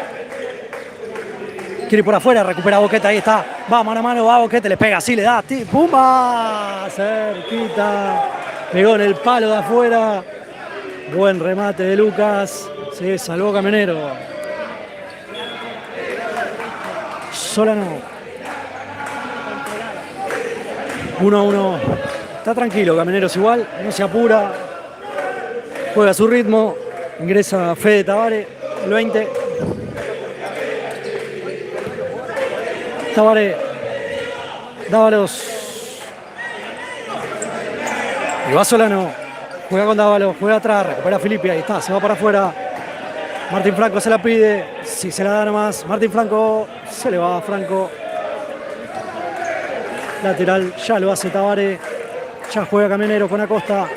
Quiere ir por afuera, recupera Boquete, ahí está. Va mano a mano, va Boquete, le pega así, le da. ¡Pumba! Cerquita. Pegó en el palo de afuera. Buen remate de Lucas. Se salvó Camionero. Solano. 1-1. Está tranquilo, Camioneros igual. No se apura. Juega a su ritmo. Ingresa Fede Tabare, el 20. Tabare, Dávalos. Y va Solano. Juega con Dávalos, juega atrás, recupera a Filippi, ahí está, se va para afuera. Martín Franco se la pide, si se la da nomás. Martín Franco, se le va a Franco. Lateral, ya lo hace Tabare. Ya juega Camionero con Acosta.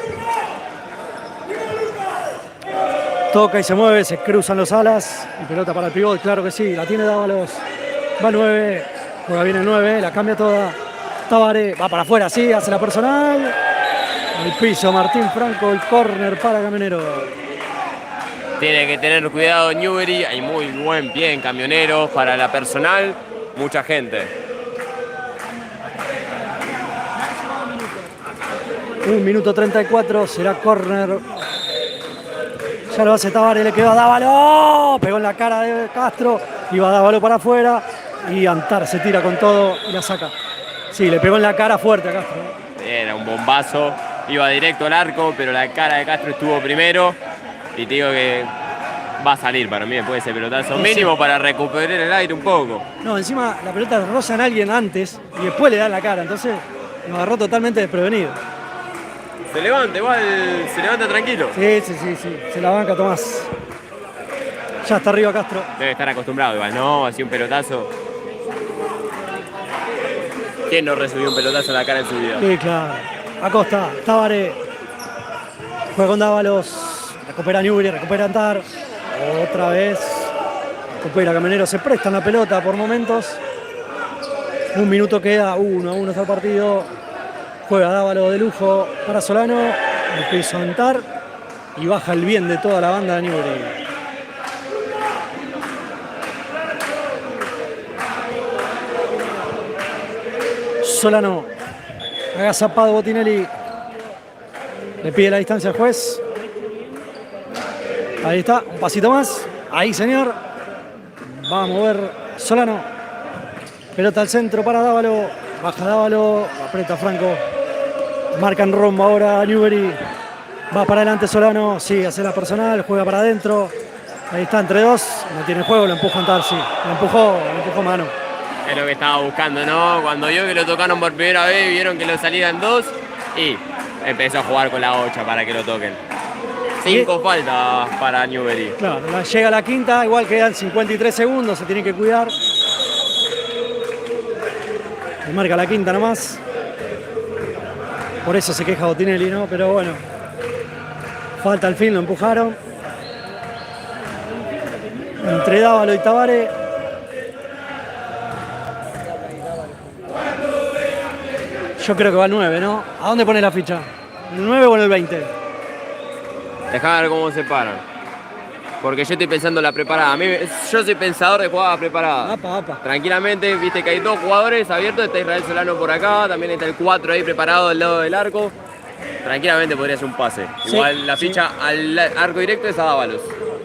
Toca y se mueve, se cruzan los alas. Y pelota para el pivot, claro que sí, la tiene Dávalos. Va 9. Juega bien el 9, la cambia toda. Tabare va para afuera, sí, hace la personal. Al piso Martín Franco, el córner para Camionero. Tiene que tener cuidado Newbery, hay muy buen pie en Camioneros para la personal, mucha gente. 1 minuto 34, será córner. Ya lo hace Tabare, le quedó a Dávalo. Pegó en la cara de Castro, iba Dávalo para afuera. Y Antar se tira con todo y la saca. Sí, le pegó en la cara fuerte a Castro. Era un bombazo, iba directo al arco, pero la cara de Castro estuvo primero. Y te digo que va a salir para mí después de ese pelotazo mínimo para recuperar el aire un poco. No, encima la pelota roza en alguien antes y después le da en la cara, entonces lo agarró totalmente desprevenido. Se levanta igual, se levanta tranquilo. Sí, se la banca Tomás. Ya está arriba Castro. Debe estar acostumbrado igual, ¿no? Así un pelotazo. ¿Quién no recibió un pelotazo en la cara en su vida? Sí, claro. Acosta, Tabare. Juega con Dávalos. Recupera Newbery, recupera Antar. Otra vez. Recupera Camionero, se prestan la pelota por momentos. 1 minuto queda, 1-1 está el partido. Juega Dávalos de lujo para Solano. Empieza a Antar. Y baja el bien de toda la banda de Newbery. Solano, agazapado Botinelli, le pide la distancia al juez. Ahí está, un pasito más. Ahí, señor. Va a mover Solano. Pelota al centro para Dávalo. Baja Dávalo, aprieta Franco. Marcan rombo ahora Newbery. Va para adelante Solano. Sí, hace la personal, juega para adentro. Ahí está entre dos. No tiene juego, lo empuja Antar, sí. Lo empujó Manu. Es lo que estaba buscando, ¿no? Cuando vio que lo tocaron por primera vez, vieron que lo salían 2 y empezó a jugar con la 8 para que lo toquen. 5 faltas para Newbery. Claro, llega a la quinta, igual quedan 53 segundos, se tiene que cuidar. Le marca la quinta nomás. Por eso se queja Botinelli, ¿no? Pero bueno, falta al fin, lo empujaron. Entre Dávalo y Tabare. Yo creo que va al 9, ¿no? ¿A dónde pone la ficha? ¿En el 9 o en el 20? Dejá ver cómo se paran. Porque yo estoy pensando en la preparada. Yo soy pensador de jugada preparada. Apa, apa. Tranquilamente, viste que hay 2 jugadores abiertos. Está Israel Solano por acá. También está el 4 ahí preparado del lado del arco. Tranquilamente podría ser un pase. Sí, Igual la ficha al arco directo es a Dávalos.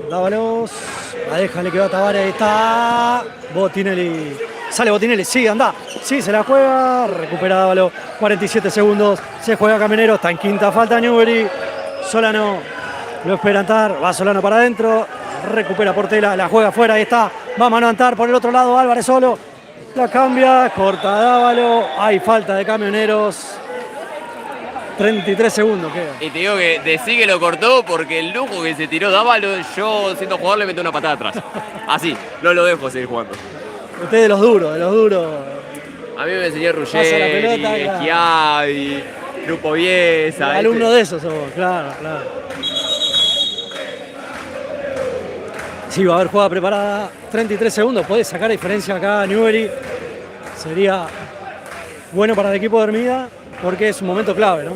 Dávalos. La deja, le quedó a Tabare. Ahí está. Botinelli. Sale Botinelli. Sí, anda. Sí, se la juega. Recupera Dávalo. 47 segundos. Se juega Camionero. Está en quinta falta Newbery. Solano lo espera Antar. Va Solano para adentro. Recupera Portela. La juega afuera. Ahí está. Va Mano Antar por el otro lado. Álvarez solo. La cambia. Corta Dávalo. Hay falta de Camioneros. 33 segundos queda. Y te digo que decí que lo cortó porque el lujo que se tiró Dávalo, yo siendo jugador le meto una patada atrás. Así, no lo dejo seguir jugando. Usted de los duros, de los duros. A mí me enseñó Pasa la Ruggeri, pelota, claro. Schiavi, Grupo Biesa. Alumno de esos sos vos, claro, claro. Sí, va a haber jugada preparada. 33 segundos, puede sacar diferencia acá Newbery. Sería bueno para el equipo de Hermida porque es un momento clave, ¿no?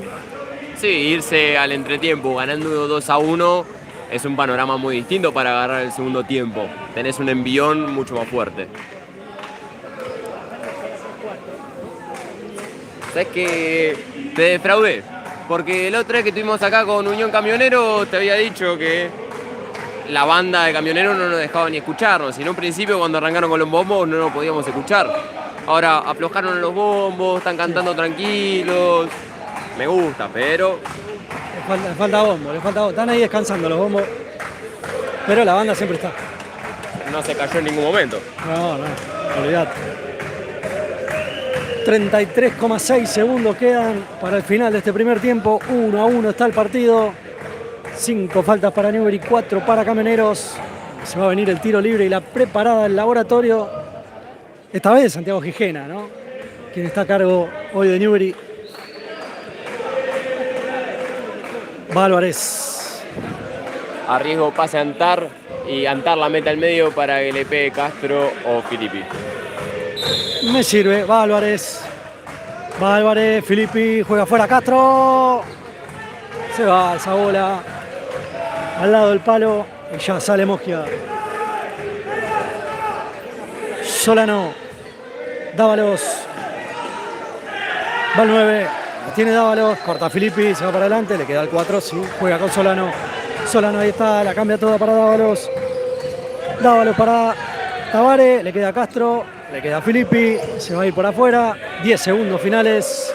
Sí, irse al entretiempo ganando 2-1 es un panorama muy distinto para agarrar el segundo tiempo. Tenés un envión mucho más fuerte. ¿Sabes que te defraudé? Porque la otra vez que estuvimos acá con Unión Camionero te había dicho que la banda de Camioneros no nos dejaba ni escucharnos. Y en un principio cuando arrancaron con los bombos no nos podíamos escuchar. Ahora aflojaron los bombos, están cantando tranquilos. Me gusta, pero... Le falta bombo, le falta bombo. Están ahí descansando los bombos. Pero la banda siempre está. no se cayó en ningún momento. No, olvidate. 33,6 segundos quedan para el final de este primer tiempo. 1-1 está el partido. 5 faltas para Newbery, 4 para Camioneros. Se va a venir el tiro libre y la preparada del laboratorio. Esta vez Santiago Gijena, ¿no? Quien está a cargo hoy de Newbery. Va Álvarez. Arriesgo pase a Antar y Antar la meta al medio para que le pegue Castro o Filippi. Me sirve, va Álvarez. Va Álvarez, Filippi juega fuera Castro. Se va esa bola al lado del palo y ya sale Mosquia. Solano. Dávalos. Va el 9. La tiene Dávalos. Corta Filippi. Se va para adelante. Le queda el 4. Sí. Juega con Solano. Solano ahí está. La cambia toda para Dávalos. Dávalos para Tabare. Le queda Castro. Le queda Filippi. Se va a ir por afuera. 10 segundos finales.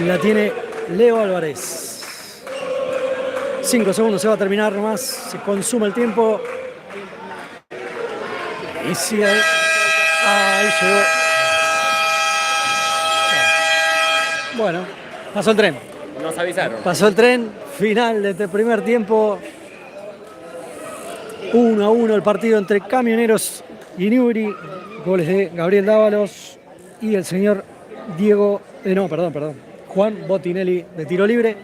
La tiene Leo Álvarez. 5 segundos se va a terminar nomás. Se consume el tiempo. Y sigue. Ahí llegó. Bueno, pasó el tren. Nos avisaron. Pasó el tren. Final de este primer tiempo. 1-1 el partido entre Camioneros y Newbery. Goles de Gabriel Dávalos y el señor Diego. Juan Botinelli de tiro libre.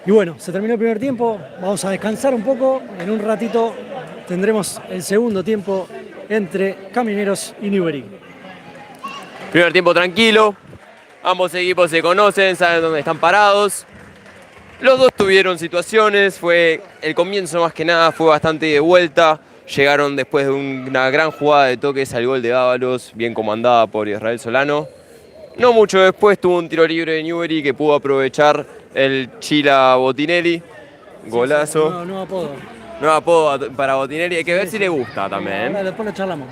Y bueno, se terminó el primer tiempo. Vamos a descansar un poco. En un ratito tendremos el segundo tiempo entre Camioneros y Newbery. Primer tiempo tranquilo. Ambos equipos se conocen, saben dónde están parados. Los dos tuvieron situaciones. El comienzo más que nada fue bastante de vuelta. Llegaron después de una gran jugada de toques al gol de Dávalos, bien comandada por Israel Solano. No mucho después tuvo un tiro libre de Newbery que pudo aprovechar el Chila Botinelli. Golazo. Sí, no apodo. Nuevo apodo para Botinelli. Hay que ver si le gusta también. Ahora, después lo charlamos.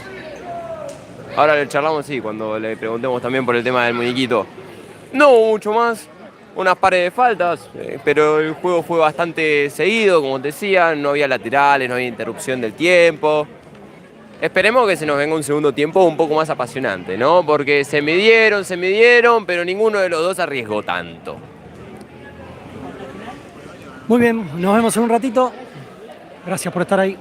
Ahora le charlamos, sí, cuando le preguntemos también por el tema del muñequito. No hubo mucho más. Unas pares de faltas, pero el juego fue bastante seguido, como te decía. No había laterales, no había interrupción del tiempo. Esperemos que se nos venga un segundo tiempo un poco más apasionante, ¿no? Porque se midieron, pero ninguno de los dos arriesgó tanto. Muy bien, nos vemos en un ratito. Gracias por estar ahí.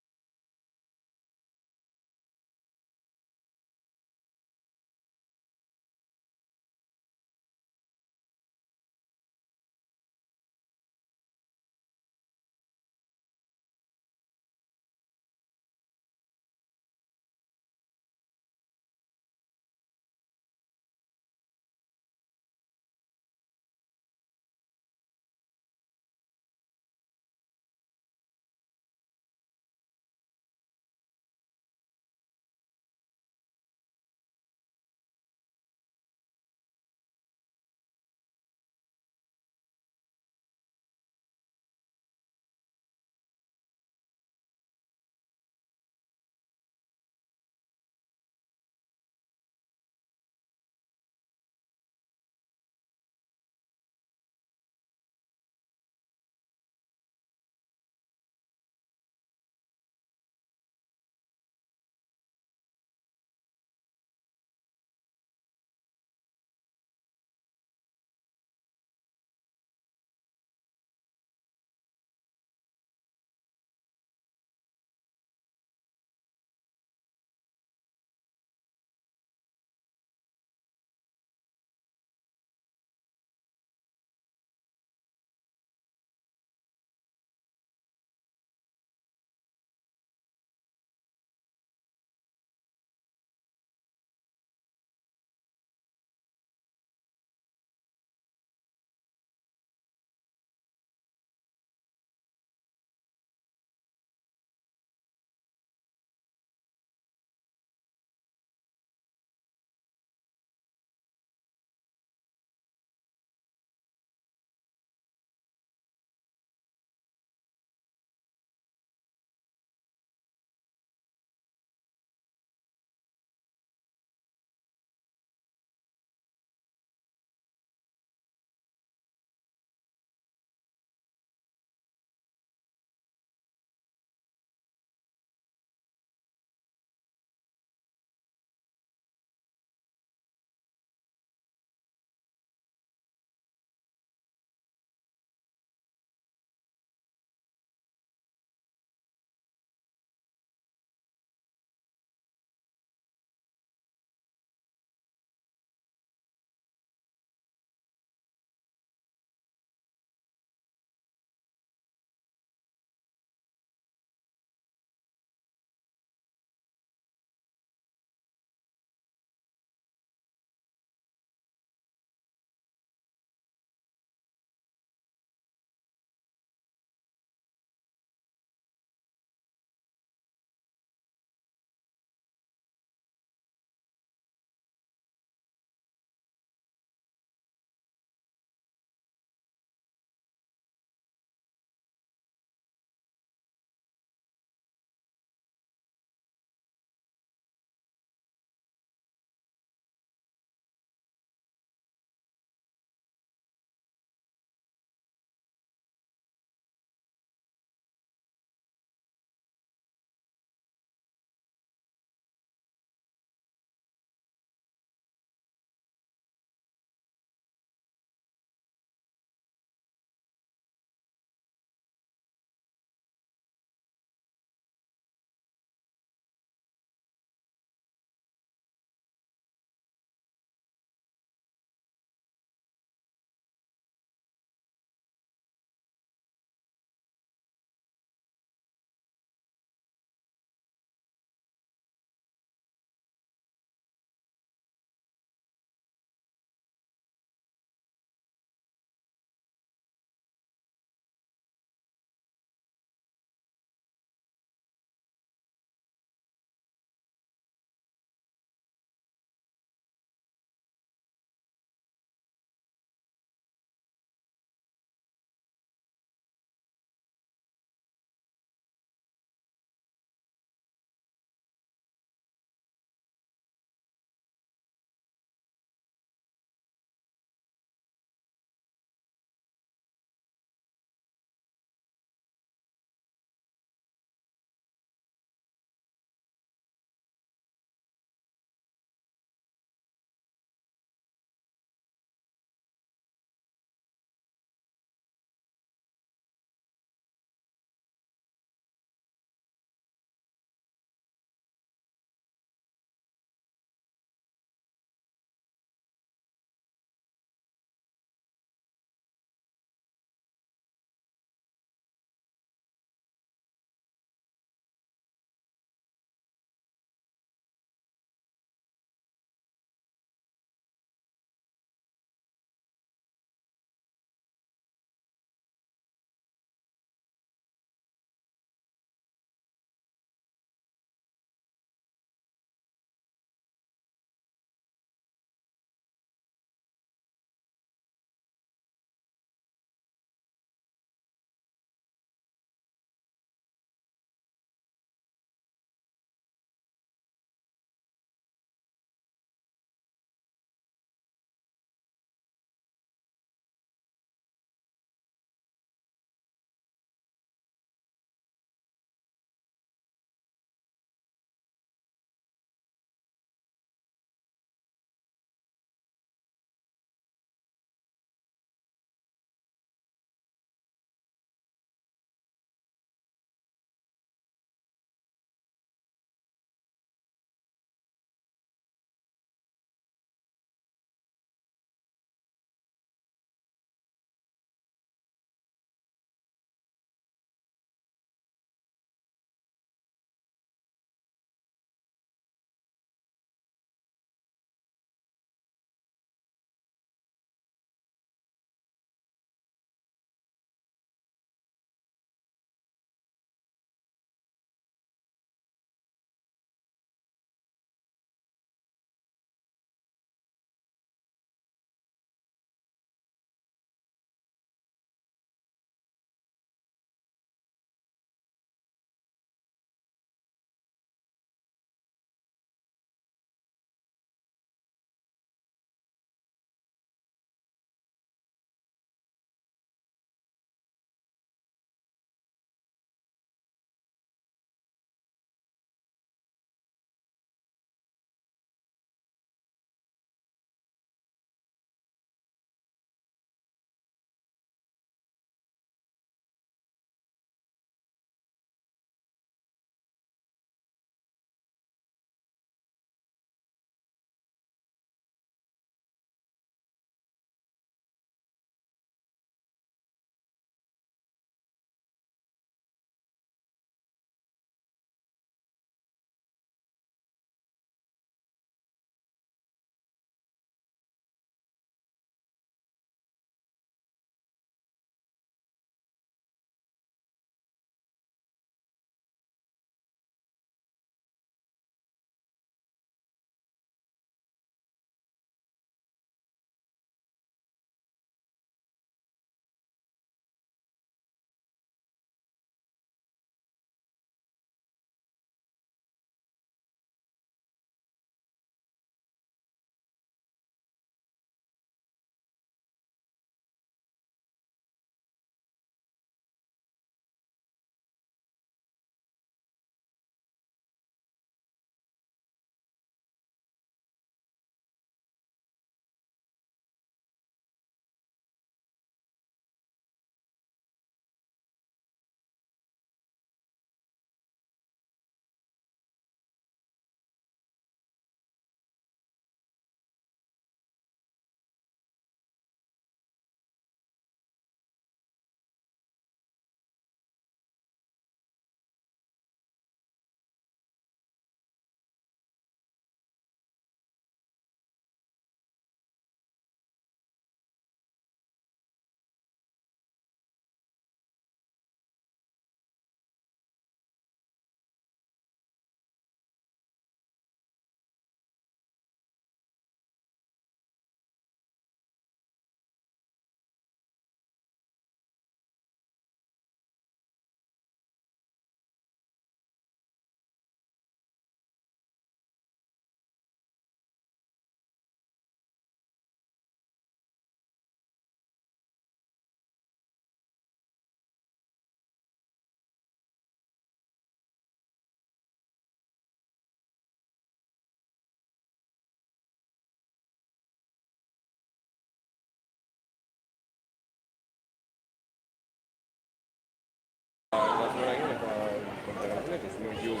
si no me equivoco.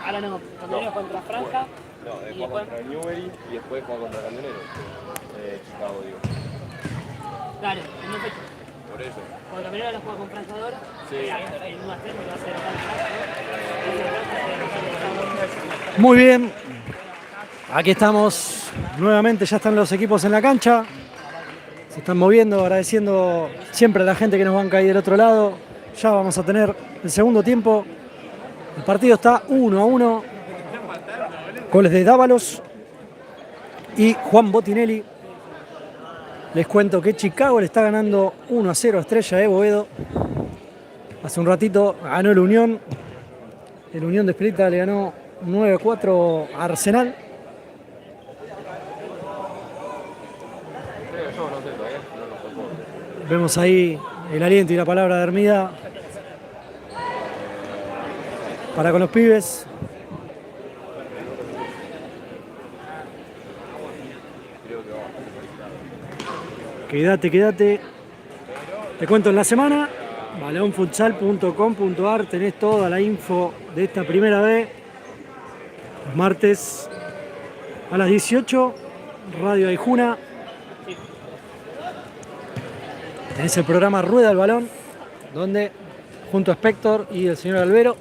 Ahora no, Camioneros contra Franja. No, después contra Newbery y después juega contra Camioneros. Chicago, digo. Dale, en una fecha. Por eso. Cuando Camioneros la juega con Franja ahora. Sí. En 1-3 porque va a ser acá. Muy bien. Aquí estamos nuevamente, ya están los equipos en la cancha. Se están moviendo, agradeciendo siempre a la gente que nos banca ahí del otro lado. Ya vamos a tener el segundo tiempo. El partido está 1-1. Goles de Dávalos y Juan Botinelli. Les cuento que Chicago le está ganando 1-0 a Estrella de Boedo. Hace un ratito ganó el Unión. El Unión de Esprita le ganó 9-4 a Arsenal. Vemos ahí el aliento y la palabra de Hermida para con los pibes. Quédate. Te cuento en la semana, baleonfutsal.com.ar, tenés toda la info de esta primera vez. Los martes a las 18, Radio Aijuna. Tenés el programa Rueda el Balón, donde junto a Spector y el señor Albero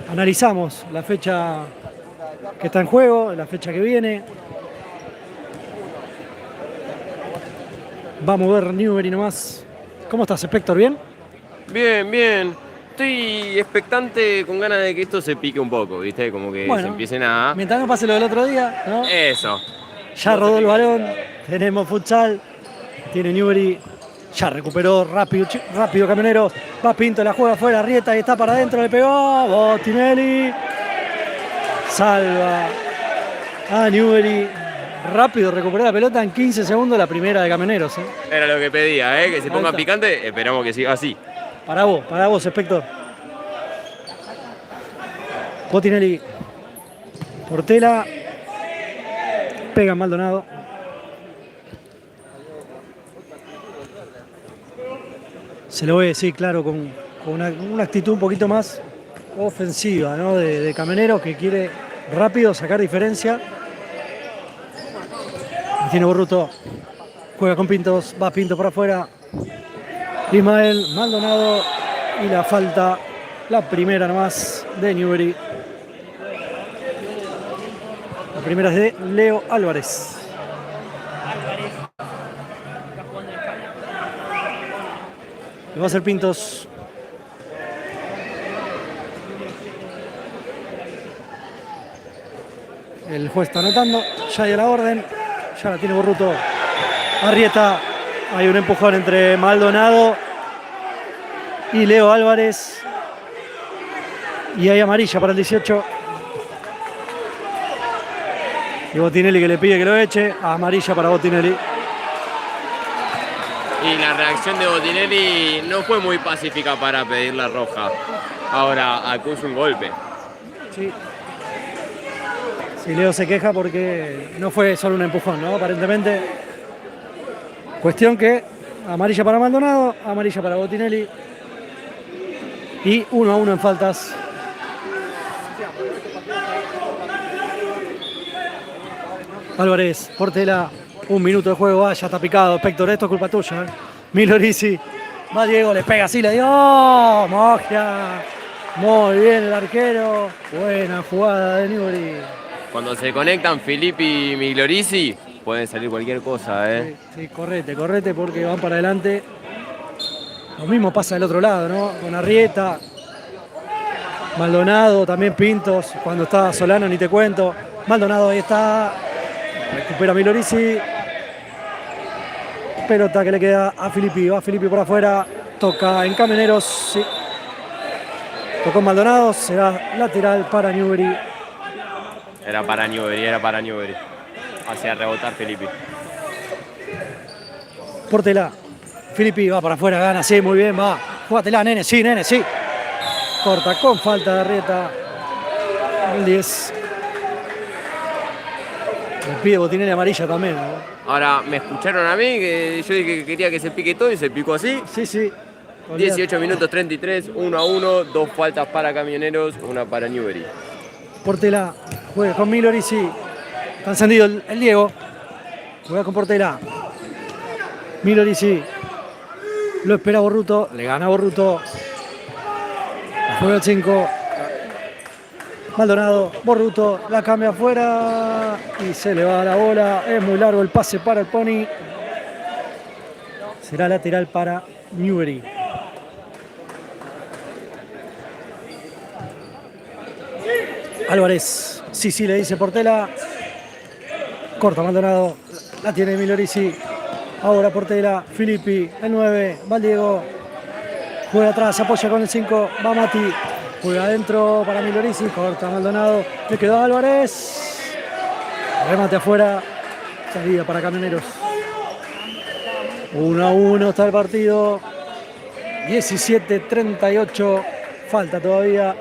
analizamos la fecha que está en juego, la fecha que viene. Vamos a ver Newbery nomás. ¿Cómo estás, Spector? ¿Bien? Bien. Estoy expectante con ganas de que esto se pique un poco, ¿viste? Como que se empiecen a... Mientras no pase lo del otro día, ¿no? Eso. Ya rodó el balón, tenemos futsal, tiene Newbery, ya recuperó rápido Camioneros, va Pinto, la juega afuera, Arrieta y está para adentro, le pegó, Botinelli, salva a Newbery, rápido recuperó la pelota en 15 segundos, la primera de Camioneros. Era lo que pedía, que se ponga picante, esperamos que siga así. Para vos, Spector. Botinelli, Portela, pega Maldonado. Se lo ve, sí, claro, con una actitud un poquito más ofensiva, ¿no? De Camioneros, que quiere rápido sacar diferencia. Tiene Borruto, juega con Pintos, va Pinto por afuera. Ismael, Maldonado y la falta, la primera nomás de Newbery. La primera es de Leo Álvarez. Le va a hacer Pintos. El juez está anotando, ya dio la orden, ya la tiene Borruto. Arrieta, hay un empujón entre Maldonado y Leo Álvarez. Y hay amarilla para el 18. Y Botinelli que le pide que lo eche, amarilla para Botinelli. Y la reacción de Botinelli no fue muy pacífica para pedir la roja. Ahora acusa un golpe. Sí. Sí, Leo se queja porque no fue solo un empujón, ¿no? Aparentemente. Cuestión que amarilla para Maldonado, amarilla para Botinelli. Y 1-1 en faltas. Álvarez, Portela, un minuto de juego, ya está picado. Spector, esto es culpa tuya. Milorisi, va Diego, le pega así, le dio. Mogia. Muy bien el arquero. Buena jugada de Newbery. Cuando se conectan Filippi y Miglorisi, puede salir cualquier cosa, Sí, correte porque van para adelante. Lo mismo pasa del otro lado, ¿no? Con Arrieta, Maldonado, también Pintos. Cuando está Solano ni te cuento. Maldonado ahí está. Recupera Milorisi. Pelota que le queda a Filippi. Va Filippi por afuera. Toca en Camioneros. Sí. Tocó Maldonado. Será lateral para Newbery. Era para Newbery. Hacia rebotar Filippi. Portela. Filippi va para afuera, gana, sí, muy bien, va. Júgatela, nene, sí. Corta con falta de Arrieta. El 10. Le pide Botinelli amarilla también, ¿no? Ahora, ¿me escucharon a mí? Que yo dije que quería que se pique todo y se picó así. Sí. Olvídate. 18 minutos 33, 1-1, 2 faltas para Camioneros, una para Newbery. Portela juega con Milori, sí. Está encendido el Diego. Juega con Portela. Milori, sí. Lo espera Borruto. Le gana Borruto. Juega el 5. Maldonado. Borruto. La cambia afuera. Y se le va la bola. Es muy largo el pase para el Pony. Será lateral para Newbery. Álvarez. Sí, le dice Portela. Corta Maldonado. La tiene Milorisi. Ahora Portela. Filippi. El 9. Va el Diego. Juega atrás. Se apoya con el 5. Va Mati. Juega adentro para Milorisi. Corta Maldonado. Le quedó Álvarez. Remate afuera. Salida para Camioneros. 1-1 está el partido. 17-38. Falta todavía.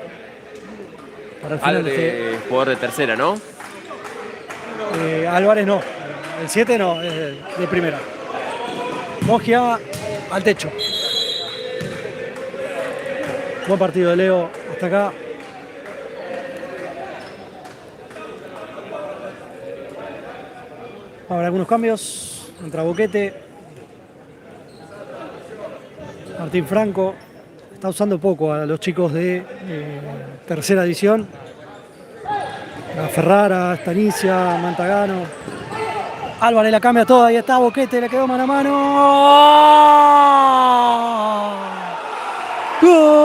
Para el final Jugador de tercera, ¿no? Álvarez no. El 7 no, es de primera. Mogia al techo. Buen partido de Leo hasta acá. Habrá algunos cambios. Entra Boquete. Martín Franco. Está usando poco a los chicos de tercera división. A Ferrara, Stanicia, Mantagano. Álvarez la cambia toda, ahí está Boquete, le quedó mano a mano. ¡Gol!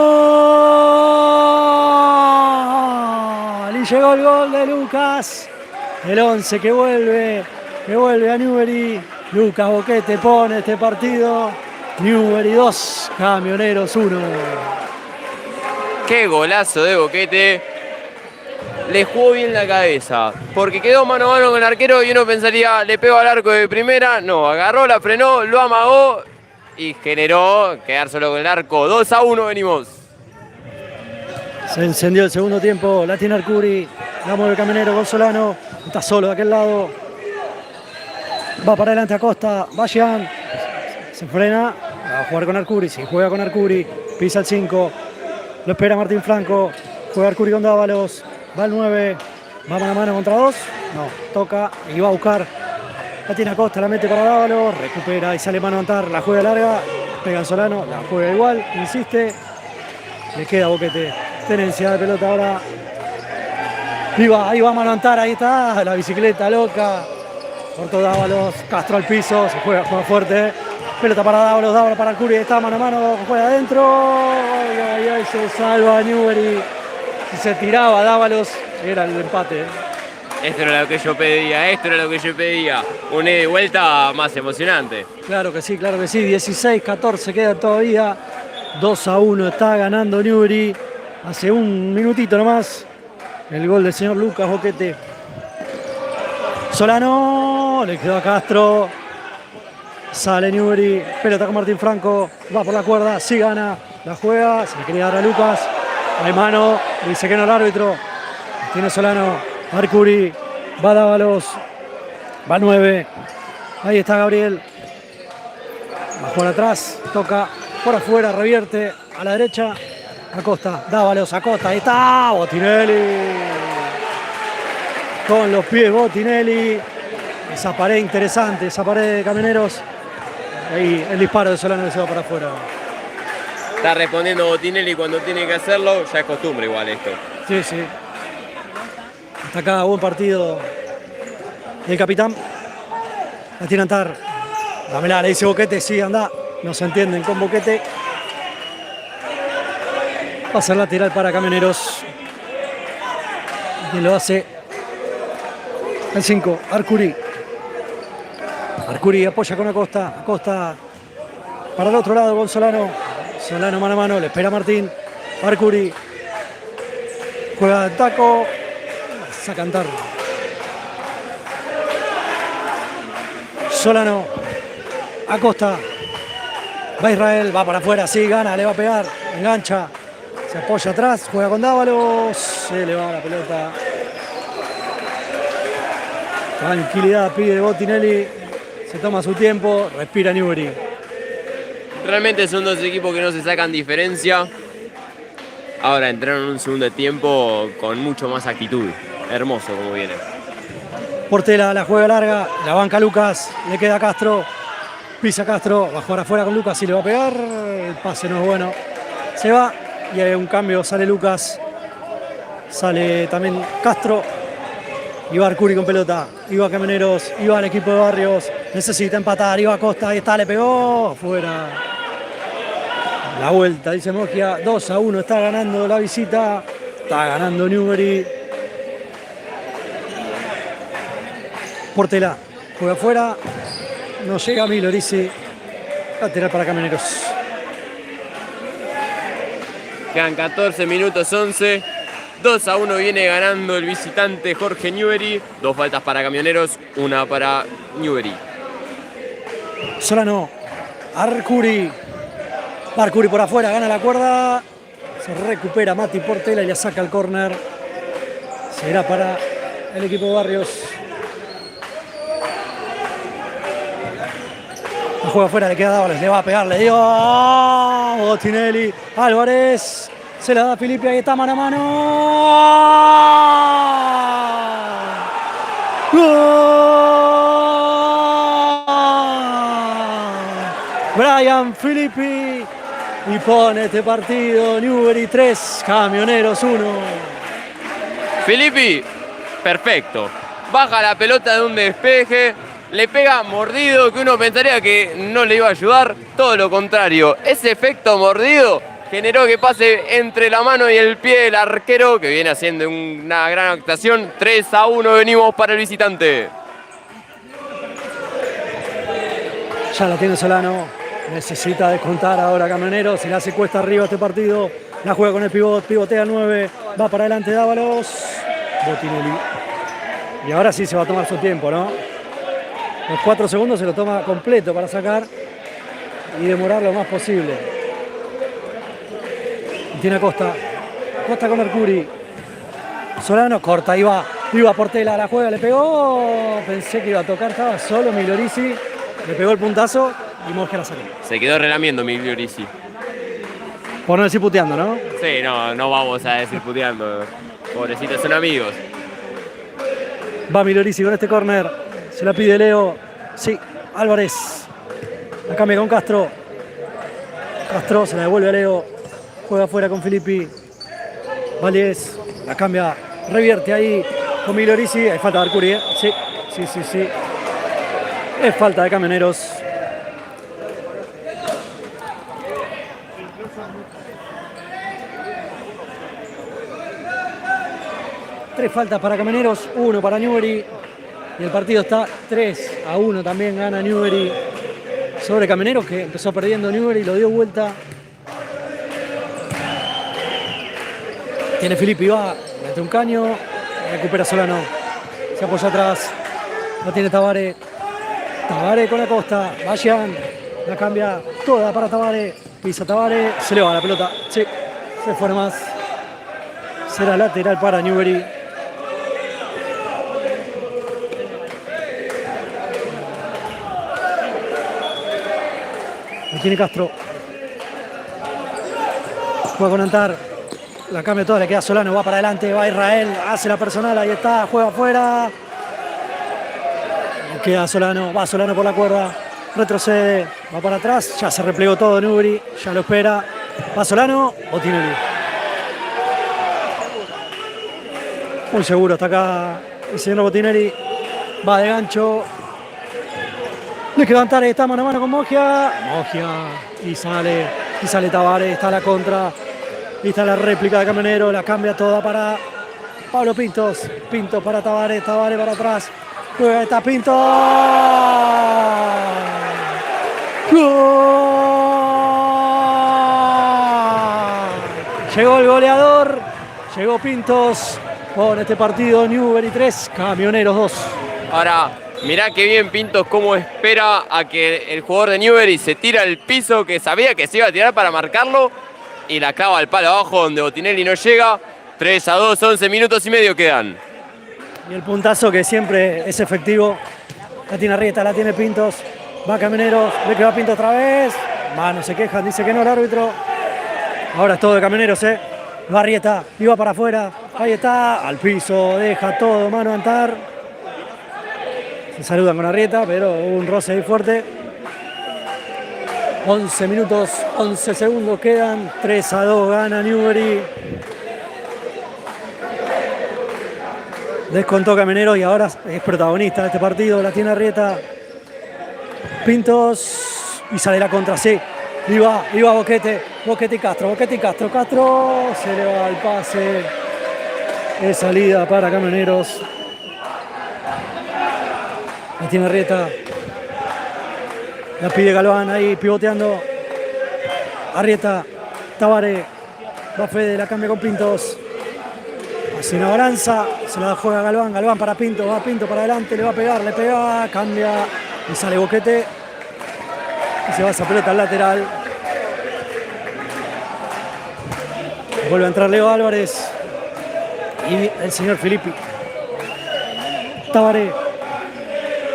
Y llegó el gol de Lucas. El 11 que vuelve a Newbery. Lucas Boquete pone este partido. Newbery 2, Camioneros 1. Qué golazo de Boquete. Le jugó bien la cabeza, porque quedó mano a mano con el arquero y uno pensaría, le pegó al arco de primera. No, agarró, la frenó, lo amagó y generó quedar solo con el arco. 2-1 venimos. Se encendió el segundo tiempo, la tiene Arcuri, la mueve el Camionero, Gonzolano, está solo de aquel lado. Va para adelante Acosta, va Jean, se frena, va a jugar con Arcuri, sí, juega con Arcuri, pisa el 5, lo espera Martín Franco, juega Arcuri con Dávalos, va el 9, va mano a mano contra 2, no, toca y va a buscar, la tiene Acosta, la mete para Dávalos, recupera y sale mano a montar, la juega larga, pega Solano, la juega igual, insiste, le queda Boquete, tenencia de pelota ahora, ahí va mano a montar, ahí está, la bicicleta loca, cortó Dávalos, Castro al piso, se juega fuerte, pelota para Dávalos para Arcuri, está mano a mano, juega adentro, ay, se salva Newbery. Si se tiraba Dávalos, era el empate. Esto era lo que yo pedía, un ida y vuelta más emocionante. Claro que sí, 16-14 queda todavía, 2-1 está ganando Newbery, hace un minutito nomás, el gol del señor Lucas Boquete. Solano, le quedó a Castro, sale Newbery, pelota con Martín Franco, va por la cuerda, sí gana, la juega, se le quería dar a Lucas, hay mano, dice que no el árbitro, tiene Solano, Arcuri, va Dávalos, va 9, ahí está Gabriel, va por atrás, toca por afuera, revierte a la derecha, Acosta, Dávalos, Acosta, ahí está, Botinelli, con los pies Botinelli, esa pared interesante, esa pared de Camioneros, ahí el disparo de Solano que se va para afuera. Está respondiendo Botinelli cuando tiene que hacerlo, ya es costumbre igual esto. Sí. Hasta acá, buen partido del capitán. La tiene Antar. Dámela, le dice Boquete, sí, anda. No se entienden con Boquete. Va a ser lateral para Camioneros. Y lo hace el 5, Arcuri. Arcuri apoya con Acosta. Acosta para el otro lado, Gonzolano. Solano mano a mano, le espera Martín. Arcuri. Juega de taco. A cantar. Solano. Acosta. Va Israel, va para afuera, sí, gana, le va a pegar. Engancha. Se apoya atrás, juega con Dávalos. Se le va la pelota. Tranquilidad pide Botinelli. Se toma su tiempo, respira Newbery. Realmente son dos equipos que no se sacan diferencia. Ahora entraron en un segundo tiempo con mucho más actitud. Hermoso como viene. Portela la juega larga, la banca Lucas, le queda a Castro. Pisa Castro, va a jugar afuera con Lucas y le va a pegar. El pase no es bueno. Se va y hay un cambio, sale Lucas. Sale también Castro. Y va Arcuri con pelota. Iba Camioneros, iba al equipo de Barrios. Necesita empatar, iba Costa, ahí está, le pegó. Fuera. La vuelta, dice Mogia. 2-1, está ganando la visita. Está ganando Newbery. Portela, juega afuera. No llega Milorisi. Lateral para Camioneros. Quedan 14 minutos 11. 2-1 viene ganando el visitante Jorge Newbery. 2 faltas para Camioneros, 1 para Newbery. Solano. Arcuri. Va Arcuri por afuera, gana la cuerda. Se recupera Mati Portela y le saca el córner. Será para el equipo de Barrios. La juega afuera, le queda Dávalos, le va a pegar, le dio Botinelli. Álvarez. Se la da a Filippi, ahí está mano a mano. ¡Gol! Brian Filippi. Y pone este partido Newbery 3, Camioneros 1. Filippi, perfecto. Baja la pelota de un despeje. Le pega mordido, que uno pensaría que no le iba a ayudar. Todo lo contrario. Ese efecto mordido generó que pase entre la mano y el pie del arquero, que viene haciendo una gran actuación. 3-1 venimos para el visitante. Ya la tiene Solano. Necesita descontar ahora Camioneros. Se le hace cuesta arriba este partido. La juega con el pivot. Pivotea 9. Va para adelante Dávalos. Botinelli. Y ahora sí se va a tomar su tiempo, ¿no? Los 4 segundos se lo toma completo para sacar y demorar lo más posible. Y tiene a Costa. Costa con Arcuri. Solano corta, ahí va. Iba Portela, la juega, le pegó. Pensé que iba a tocar, estaba solo Milorisi. Le pegó el puntazo y Mogia la sacó. Se quedó relamiendo Milorisi. Por no decir puteando, ¿no? Sí, no vamos a decir puteando. Pobrecitos, son amigos. Va Milorisi con este córner. Se la pide Leo. Sí, Álvarez. La cambia con Castro. Castro se la devuelve a Leo. Juega afuera con Filippi. Valdés. La cambia. Revierte ahí con Milorisi. Hay falta de Arcuri, ¿eh? Sí. Es falta de Camioneros. Tres faltas para Camioneros, 1 para Newbery. Y el partido está 3-1, también gana Newbery sobre Camioneros, que empezó perdiendo Newbery, lo dio vuelta. Tiene Filippi, va, mete un caño, recupera Solano, se apoya atrás, la tiene Tabare. Tabare con la Costa, Vayan, la cambia toda para Tabare, pisa Tabare, se le va la pelota, sí, se fue más. Será lateral para Newbery. Tiene Castro. Juega con Antar. La cambia toda, le queda Solano, va para adelante, va Israel, hace la personal, ahí está, juega afuera. Le queda Solano, va Solano por la cuerda, retrocede, va para atrás, ya se replegó todo Newbery, ya lo espera. Va Solano, Botinelli. Muy seguro está acá el señor Botinelli. Va de gancho. Le queda Antar, está mano a mano con Mogia. Y sale Tabare, está la contra. Y está la réplica de Camionero, la cambia toda para Pablo Pintos. Pintos para Tabare para atrás. Juega, está Pintos. ¡Gol! Llegó el goleador, llegó Pintos. Con este partido Newbery 3, Camioneros 2. Ahora, mirá qué bien Pintos cómo espera a que el jugador de Newbery se tira al piso, que sabía que se iba a tirar para marcarlo, y la clava al palo abajo donde Botinelli no llega. 3-2, 11 minutos y medio quedan. Y el puntazo que siempre es efectivo. La tiene Arrieta, la tiene Pintos. Va Camioneros, ve que va Pintos otra vez. Mano, se quejan, dice que no el árbitro. Ahora es todo de Camioneros, Va Arrieta, iba para afuera. Ahí está, al piso, deja todo, mano Antar. Se saludan con Arrieta, pero hubo un roce ahí fuerte. 11 minutos, 11 segundos quedan. 3-2 gana Newbery. Descontó Camioneros y ahora es protagonista de este partido. La tiene Arrieta. Pintos. Y sale la contra, sí. Iba Boquete y Castro. Castro. Se le va el pase. Es salida para Camioneros. La tiene Arrieta. La pide Galván ahí pivoteando. Arrieta. Tabaré. Va Fede, la cambia con Pintos. Hace una balanza. Se la juega Galván. Galván para Pinto. Va Pinto para adelante. Le va a pegar. Le pega. Cambia. Y sale Boquete. Y se va esa pelota al lateral. Vuelve a entrar Leo Álvarez. Y el señor Filippi. Tabaré.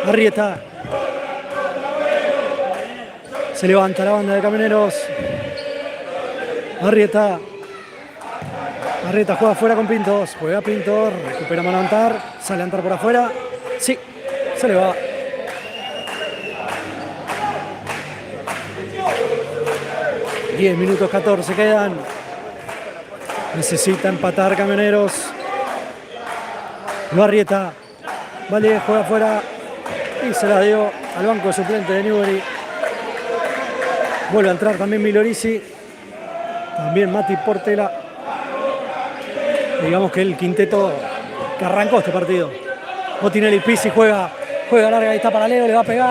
Arrieta. Se levanta la banda de Camioneros. Arrieta juega afuera con Pintos. Juega Pintos. Recupera mano Antar. Sale Antar por afuera. Sí, se le va. ...10 minutos 14 quedan. Necesita empatar Camioneros. Arrieta. Vale, juega afuera. Y se la dio al banco de suplente de Newbery. Vuelve a entrar también Milorisi. También Mati Portela. Digamos que el quinteto que arrancó este partido. Botinelli, Pizzi juega larga, ahí está paralelo, le va a pegar.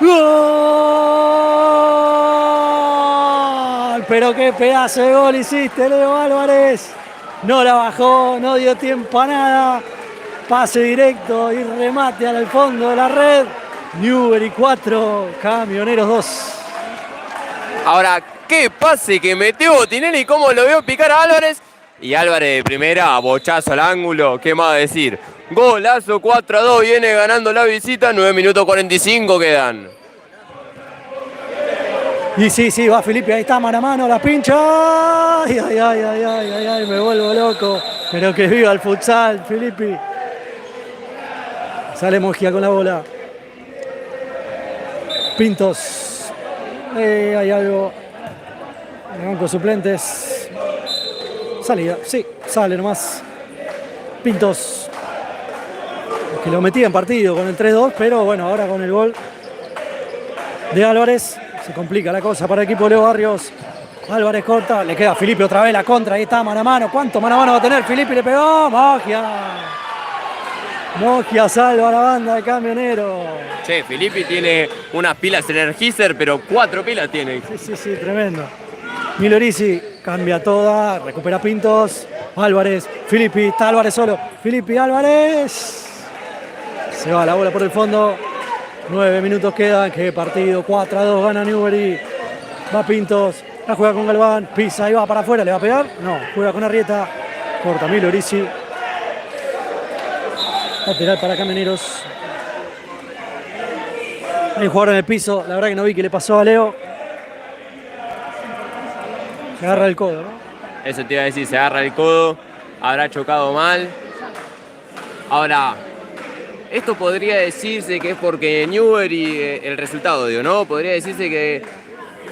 ¡Gol! Pero qué pedazo de gol hiciste, Leo Álvarez. No la bajó, no dio tiempo a nada. Pase directo y remate al fondo de la red. Newbery 4, Camioneros 2. Ahora, qué pase que metió Botinelli, cómo lo veo picar a Álvarez. Y Álvarez de primera, bochazo al ángulo, ¿qué más decir? Golazo 4-2, viene ganando la visita, 9 minutos 45 quedan. Y sí, va Filippi, ahí está, mano a mano, la pincha. Ay, me vuelvo loco. Pero que viva el futsal, Filippi. Sale Mojía con la bola. Pintos. Hay algo. El banco de suplentes. Salida, sí, sale nomás. Pintos. Que lo metía en partido con el 3-2, pero bueno, ahora con el gol de Álvarez se complica la cosa para el equipo de Leo Barrios. Álvarez corta, le queda a Filippi otra vez la contra, ahí está, mano a mano. ¿Cuánto mano a mano va a tener? Filippi le pegó, Mojía salva a la banda de Camioneros. Che, Filippi tiene unas pilas Energizer, pero 4 pilas tiene. Sí, tremendo. Milorisi cambia toda, recupera Pintos. Álvarez, Filippi, está Álvarez solo. Filippi, Álvarez. Se va la bola por el fondo. 9 minutos quedan. Qué partido. 4-2 gana Newbery. Va Pintos. La juega con Galván. Pisa y va para afuera. ¿Le va a pegar? No. Juega con Arrieta. Corta Milorisi. Lateral para Camioneros. Hay un jugador en el piso. La verdad que no vi qué le pasó a Leo. Se agarra el codo, ¿no? Eso te iba a decir, se agarra el codo. Habrá chocado mal. Ahora, esto podría decirse que es porque Newbery, el resultado, digo, ¿no? Podría decirse que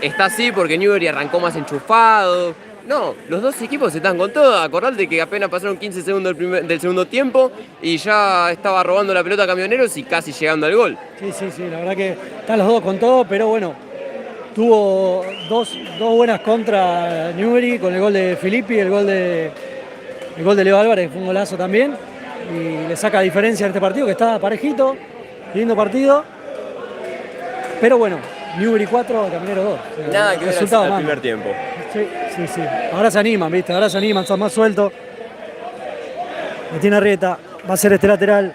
está así porque Newbery arrancó más enchufado. No, los dos equipos están con todo. Acordate que apenas pasaron 15 segundos del segundo tiempo y ya estaba robando la pelota a Camioneros y casi llegando al gol. Sí, la verdad que están los dos con todo, pero bueno, tuvo dos buenas contra Newbery con el gol de Filippi, el gol de Leo Álvarez, fue un golazo también. Y le saca diferencia en este partido, que está parejito, lindo partido. Pero bueno, Newbery 4, Camioneros 2. Nada que ver al primer tiempo. Sí. Ahora se animan, ¿viste? Ahora se animan, son más sueltos. Le tiene Arrieta, va a ser este lateral.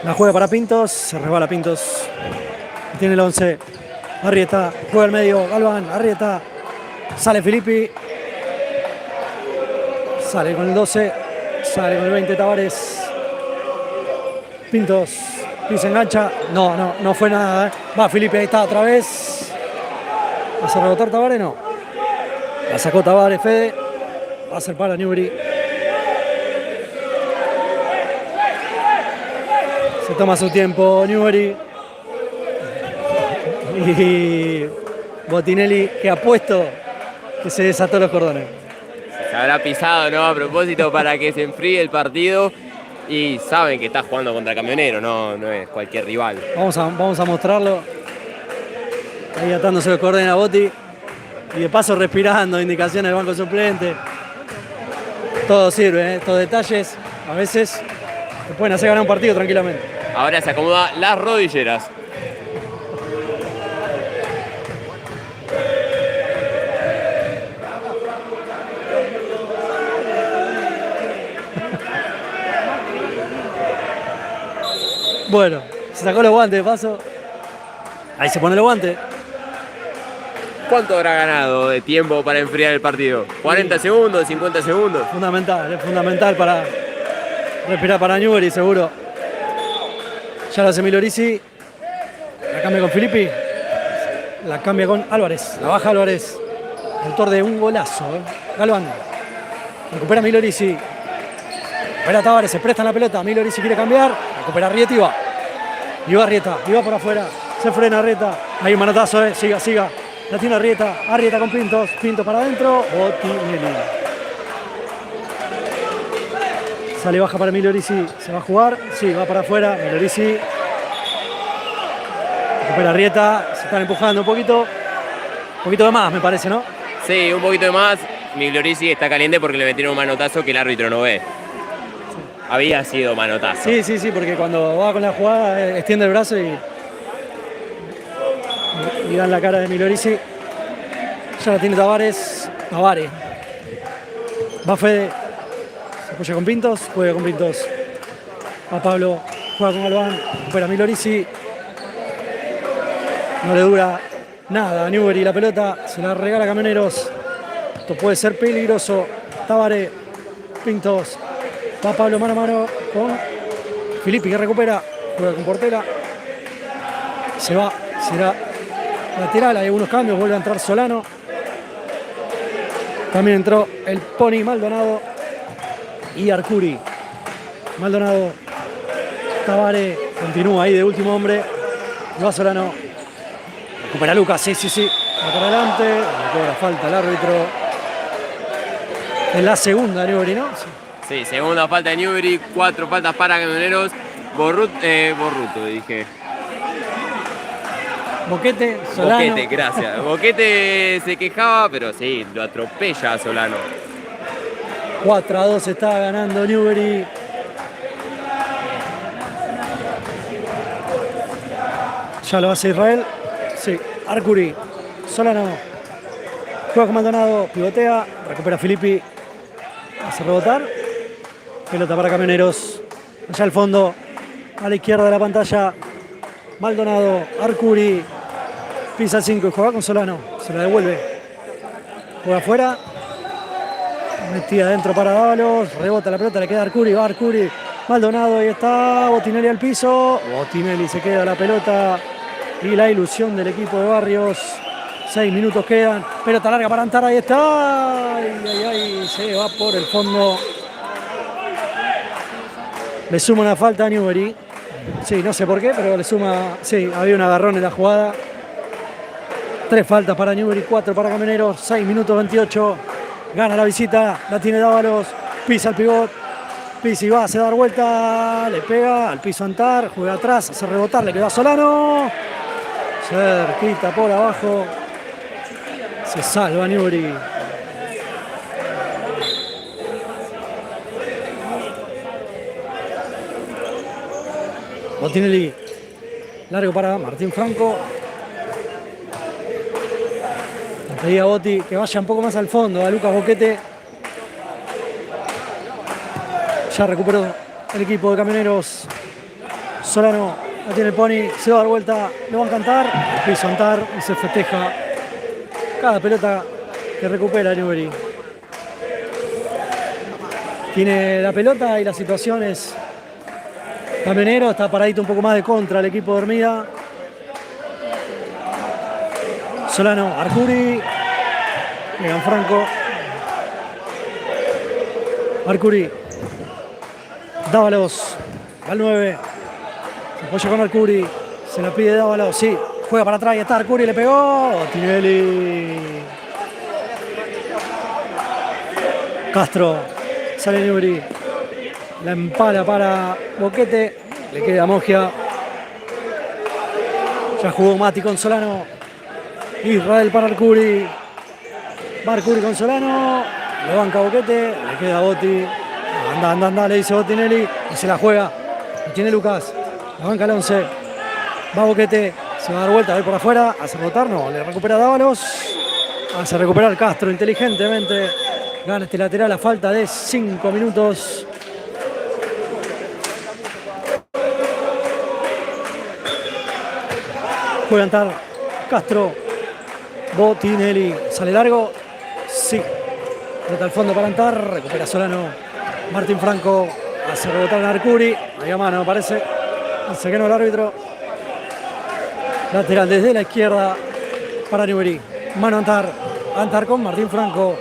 La juega para Pintos, se resbala Pintos. Tiene el 11. Arrieta, juega al medio, Galván, Arrieta. Sale Filippi. Sale con el 12. Sale con el 20 Tavares. Pintos. Pisa, engancha. No fue nada. Va Felipe, ahí está otra vez. ¿Va a rebotar Tavares? No. La sacó Tavares, Fede. Va a ser para Newbery. Se toma su tiempo Newbery. Y Botinelli, que ha puesto que se desató los cordones. Se habrá pisado, ¿no? A propósito para que se enfríe el partido. Y saben que está jugando contra Camionero, no es cualquier rival. Vamos a mostrarlo. Ahí atándose los cordones a Boti. Y de paso respirando, indicaciones del banco suplente. Todo sirve, estos detalles a veces te pueden hacer ganar un partido tranquilamente. Ahora se acomoda las rodilleras. Bueno, se sacó los guantes de paso. Ahí se pone los guantes. ¿Cuánto habrá ganado de tiempo para enfriar el partido? ¿40 segundos? ¿50 segundos? Es fundamental para respirar para Newbery, seguro. Ya lo hace Milorisi. La cambia con Filippi. La cambia con Álvarez. La baja Álvarez. Autor de un golazo. Galván. Recupera Milorisi. Recupera Tavares. Se presta en la pelota. Milorisi quiere cambiar. Recupera Rieta y va. Y va Rieta. Y va por afuera. Se frena Rieta. Hay un manotazo. Siga. La tiene Arrieta. Arrieta con Pintos. Pintos para adentro. Botinelli. Sale baja para Milorisi. Se va a jugar. Sí, va para afuera. Milorisi. Recupera Arrieta. Se están empujando un poquito. Un poquito de más, me parece, ¿no? Sí, un poquito de más. Milorisi está caliente porque le metieron un manotazo que el árbitro no ve. Había sido manotazo. Sí, porque cuando va con la jugada extiende el brazo y dan la cara de Milorisi. Ya la tiene Tavares. Va Fede. Se apoya con Pintos. Juega con Pintos. Va Pablo. Juega con Galván. Recupera Milorisi. No le dura nada a Newbery la pelota. Se la regala a Camioneros. Esto puede ser peligroso. Tavares. Pintos. Va Pablo mano a mano con Filippi, que recupera. Juega con Portela. Se va. Será lateral. Hay algunos cambios. Vuelve a entrar Solano. También entró el Pony Maldonado y Arcuri. Maldonado. Tavares continúa ahí de último hombre. Va Solano. Recupera Lucas. Sí. Va para adelante. Le cobra falta el árbitro. Es la segunda, Newbery, ¿no? Sí, segunda falta de Newbery. 4 faltas para Camioneros. Borruto, dije. Boquete, Solano. Boquete, gracias. Boquete se quejaba, pero sí, lo atropella a Solano. 4-2 está ganando Newbery. Ya lo hace Israel. Sí, Arcuri. Solano. Juega con Maldonado. Pivotea. Recupera Filippi. Hace rebotar. Pelota para Camioneros. Allá al fondo. A la izquierda de la pantalla. Maldonado. Arcuri. Pisa el 5 y juega con Solano. Se la devuelve. Juega afuera. Metida adentro para Dávalos. Rebota la pelota. Le queda Arcuri. Va Arcuri. Maldonado. Ahí está. Botinelli al piso. Botinelli se queda la pelota. Y la ilusión del equipo de Barrios. 6 minutos quedan. Pelota larga para Antar. Ahí está. Ay. Se va por el fondo. Le suma una falta a Newbery. Sí, no sé por qué, pero le suma. Sí, había un agarrón en la jugada. 3 faltas para Newbery, 4 para Camioneros. 6 minutos 28. Gana la visita. La tiene Dávalos. Pisa el pivot. Pisa y va, se da vuelta. Le pega al piso Antar. Juega atrás, hace rebotar. Le queda Solano. Cerquita por abajo. Se salva Newbery. Botinelli. Largo para Martín Franco. Le pedía a Botti que vaya un poco más al fondo. A Lucas Boquete. Ya recuperó el equipo de Camioneros. Solano. La tiene el Pony. Se va a dar vuelta. Lo va a cantar. El piso Antar. Y se festeja cada pelota que recupera Newbery. Tiene la pelota y la situación es Camionero está paradito un poco más de contra el equipo de Hermida. Solano, Arcuri. Megan Franco. Arcuri. Dávalos. Al 9. Se apoya con Arcuri. Se la pide Dávalos. Sí. Juega para atrás y está Arcuri. Le pegó. Tinelli. Castro. Sale Newbery. La empala para Boquete. Le queda Mogia. Ya jugó Mati con Solano. Israel para Arcuri. Va Arcuri con Solano. Lo banca Boquete. Le queda Botti. Anda, le dice Botinelli. Y se la juega. Lo tiene Lucas. La banca el 11. Va Boquete. Se va a dar vuelta, a ver por afuera. Hace rotar, no. Le recupera Dávalos. Hace recuperar Castro inteligentemente. Gana este lateral a falta de 5 minutos. Puede entrar Castro. Botinelli. ¿Sale largo? Sí. Reta al fondo para entrar. Recupera Solano. Martín Franco. Hace rebotar a Arcuri. Había mano, me parece. Se quedó el árbitro. Lateral desde la izquierda para Newbery. Mano Antar. Antar con Martín Franco.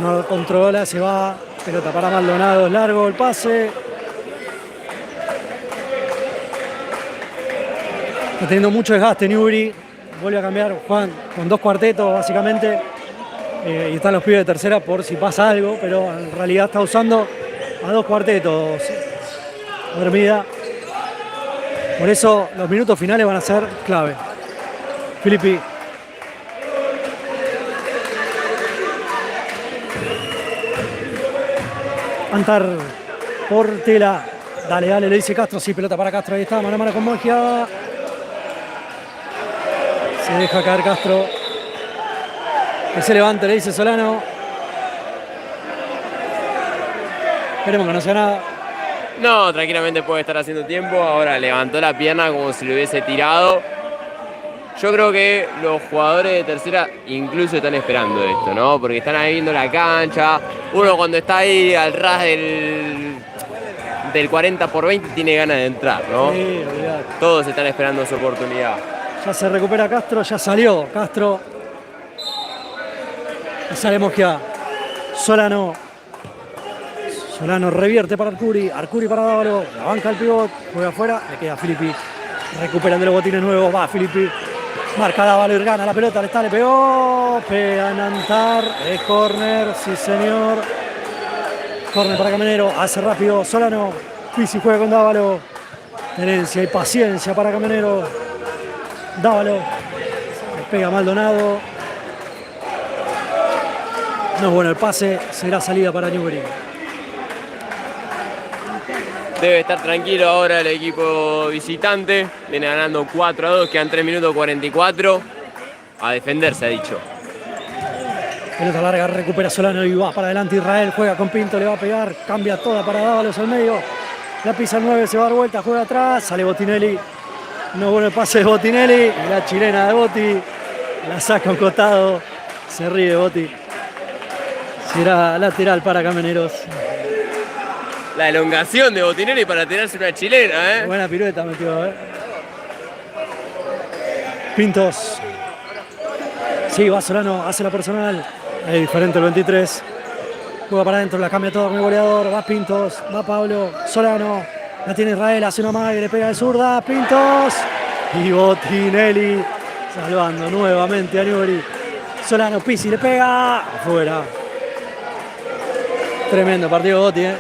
No lo controla, se va. Pelota para Maldonado. Largo el pase. Está teniendo mucho desgaste Newbery. Vuelve a cambiar Juan con 2 cuartetos básicamente. Y están los pibes de tercera por si pasa algo. Pero en realidad está usando a 2 cuartetos. Hermida. Por eso los minutos finales van a ser clave. Filippi. Antar. Portela. Dale, le dice Castro. Sí, pelota para Castro. Ahí está, mano a mano con Mogia. Se deja caer Castro. Que se levante, le dice Solano. Esperemos que no sea nada. No, tranquilamente puede estar haciendo tiempo. Ahora levantó la pierna como si lo hubiese tirado. Yo creo que los jugadores de tercera incluso están esperando esto, ¿no? Porque están ahí viendo la cancha. Uno cuando está ahí al ras del 40/20 tiene ganas de entrar, ¿no? Sí, olvidate. Todos están esperando su oportunidad. Ya se recupera Castro, ya salió Castro. Y sale Mogia. Solano. Solano revierte para Arcuri. Arcuri para Dávalo. La banca el pivot. Juega afuera. Le queda Filippi. Recuperando los botines nuevos. Va Filippi. Marca Dávalo y gana la pelota. Le pegó. Pega Antar. Es córner. Sí, señor. Córner para Camionero. Hace rápido Solano. Pisi juega con Dávalo. Tenencia y paciencia para Camionero. Dávalo. Le pega Maldonado. No es bueno el pase. Será salida para Newbery. Debe estar tranquilo ahora el equipo visitante. Viene ganando 4-2, quedan 3 minutos 44. A defenderse, ha dicho. Pelota larga, recupera Solano y va para adelante Israel. Juega con Pinto, le va a pegar. Cambia toda para Dávalos al medio. La pisa el 9, se va a dar vuelta, juega atrás. Sale Botinelli. No es bueno el pase de Botinelli. Y la chilena de Botti. La saca un costado. Se ríe Botti. Será lateral para Camioneros. La elongación de Botinelli para tirarse una chilena, ¿eh? Buena pirueta metió, ¿eh? Pintos. Sí, va Solano, hace la personal. Es diferente el 23. Juega para adentro, la cambia todo con el goleador. Va Pintos, va Pablo. Solano. La tiene Israel, hace una más y le pega de zurda. Pintos. Y Botinelli salvando nuevamente a Newbery. Solano, Pisi, le pega. Afuera. Tremendo partido Botti, ¿eh?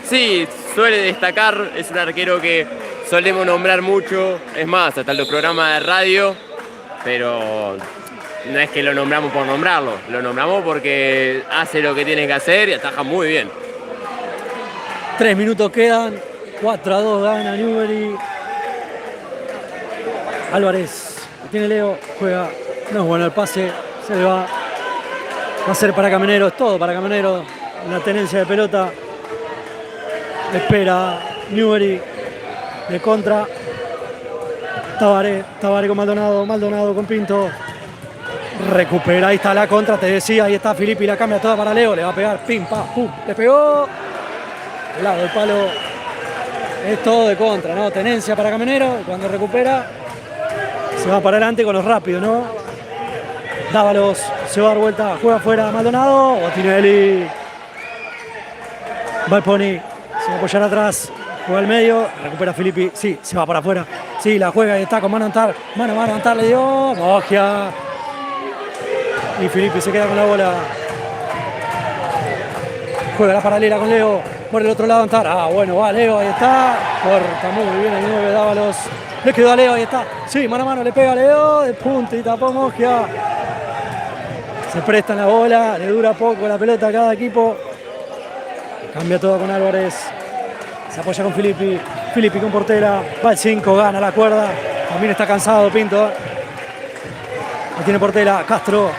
Sí, suele destacar, es un arquero que solemos nombrar mucho, es más, hasta en los programas de radio, pero no es que lo nombramos por nombrarlo, lo nombramos porque hace lo que tiene que hacer y ataja muy bien. 3 minutos quedan, 4-2 gana Newbery. Álvarez, tiene Leo, juega, no es bueno el pase, se le va. Va a ser para Camionero, es todo para Camionero, la tenencia de pelota. Espera Newbery de contra. Tabaré con Maldonado con Pinto. Recupera, ahí está la contra, te decía, ahí está Filippi, la cambia toda para Leo, le va a pegar, pim, pam, pum, le pegó. Al lado del palo. es todo de contra, ¿no? Tenencia para Camionero, cuando recupera se va para adelante con los rápidos, ¿no? Dávalos, se va a dar vuelta, juega afuera Maldonado, Botinelli. Valponi, se va a apoyar atrás, juega al medio, recupera Filippi, sí, se va para afuera, sí, la juega y está con mano Antar, mano Antar le dio, Mogia. Y Filippi se queda con la bola. Juega la paralela con Leo, por el otro lado Antar, bueno, va Leo, ahí está, corta muy bien el 9, Dávalos, le quedó a Leo, ahí está, sí, mano a mano, le pega a Leo, de punta y tapó Mogia. Se prestan la bola, le dura poco la pelota a cada equipo. Cambia todo con Álvarez. Se apoya con Filippi. Filippi con Portela. Va el 5, gana la cuerda. También está cansado Pinto. Lo tiene Portela. Castro.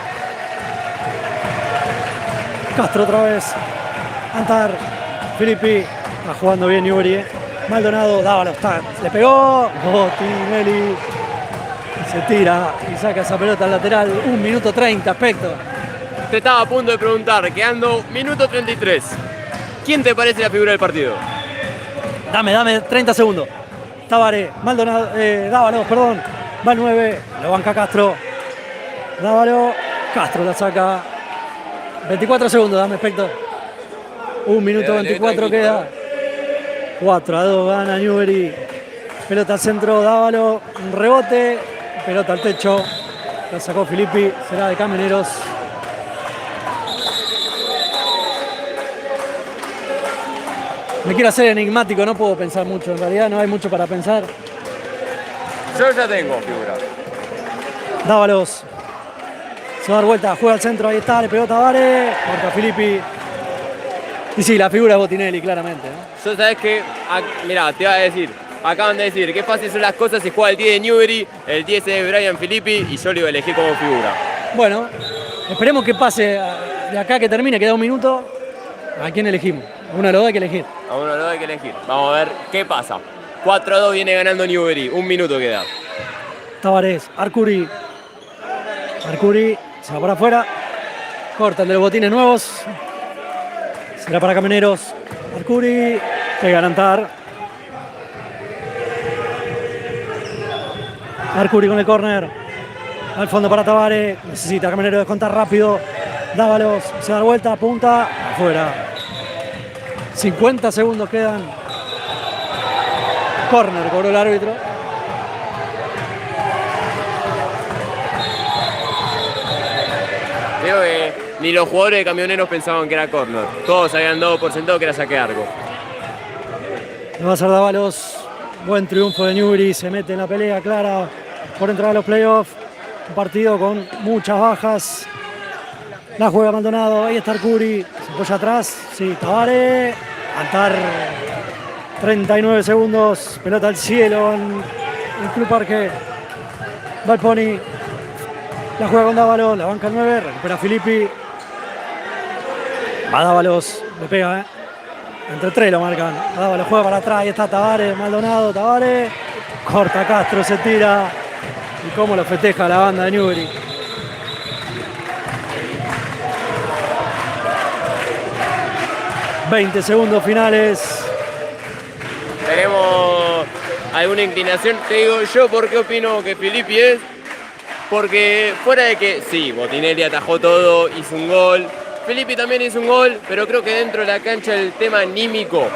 Castro otra vez. Antar. Filippi. Está jugando bien Newbery. Maldonado. Dávalos. Le pegó. Botinelli. Se tira y saca esa pelota al lateral. 1 minuto 30, aspecto. Te estaba a punto de preguntar, quedando minuto 33. ¿Quién te parece la figura del partido? Dame 30 segundos. Tabaré, Maldonado, Dávalos, perdón. Va el 9, lo banca Castro. Dávalos, Castro la saca. 24 segundos, dame aspecto. 1 minuto 24 queda. 4-2 gana Newbery. Pelota al centro, Dávalos, un rebote. Pelota al techo. La sacó Filippi, será de Camioneros. Me quiero hacer enigmático, no puedo pensar mucho. En realidad no hay mucho para pensar. Yo ya tengo figura. Dávalos. Se va a dar vuelta, juega al centro, ahí está, le pegó Tabaré. Marca Filippi. Y sí, la figura es Botinelli, claramente, ¿no? Yo sabes que, mirá, te iba a decir, acaban de decir qué fácil son las cosas si juega el 10 de Newbery, el 10 de Brian Filippi y yo lo iba a elegir como figura. Bueno, esperemos que pase de acá que termine, queda 1 minuto. ¿A quién elegimos? Uno de los dos hay que elegir. A uno de los dos hay que elegir. Vamos a ver qué pasa. 4-2 viene ganando Newbery, 1 minuto queda. Tabarés, Arcuri. Arcuri se va para afuera. Cortan de los botines nuevos. Será para Camioneros. Arcuri. Pega a Antar. Arcuri con el córner. Al fondo para Tabaré. Necesita Camionero descontar rápido. Dávalos. Se da vuelta. Punta. Afuera. 50 segundos quedan. Córner cobró el árbitro. Creo que ni los jugadores de Camioneros pensaban que era córner. Todos habían dado por sentado que era saque de arco. Le va a hacer Dávalos. Buen triunfo de Newbery. Se mete en la pelea clara por entrar a los playoffs. Un partido con muchas bajas. La juega Maldonado. Ahí está Arcuri. Se apoya atrás. Sí, Tabaré. Antar. 39 segundos. Pelota al cielo en el Club Parque. Valponi. La juega con Dávalos. La banca el 9. Recupera Filippi. Va Dávalos. Le pega, Entre 3 lo marcan. Dávalos juega para atrás. Ahí está Tabaré. Maldonado. Tabaré. Corta Castro. Se tira. Y cómo lo festeja la banda de Newbery. ...20 segundos finales. Tenemos alguna inclinación. Te digo yo por qué opino que Filippi es. Porque fuera de que, sí, Botinelli atajó todo, hizo un gol. Filippi también hizo un gol, pero creo que dentro de la cancha el tema anímico,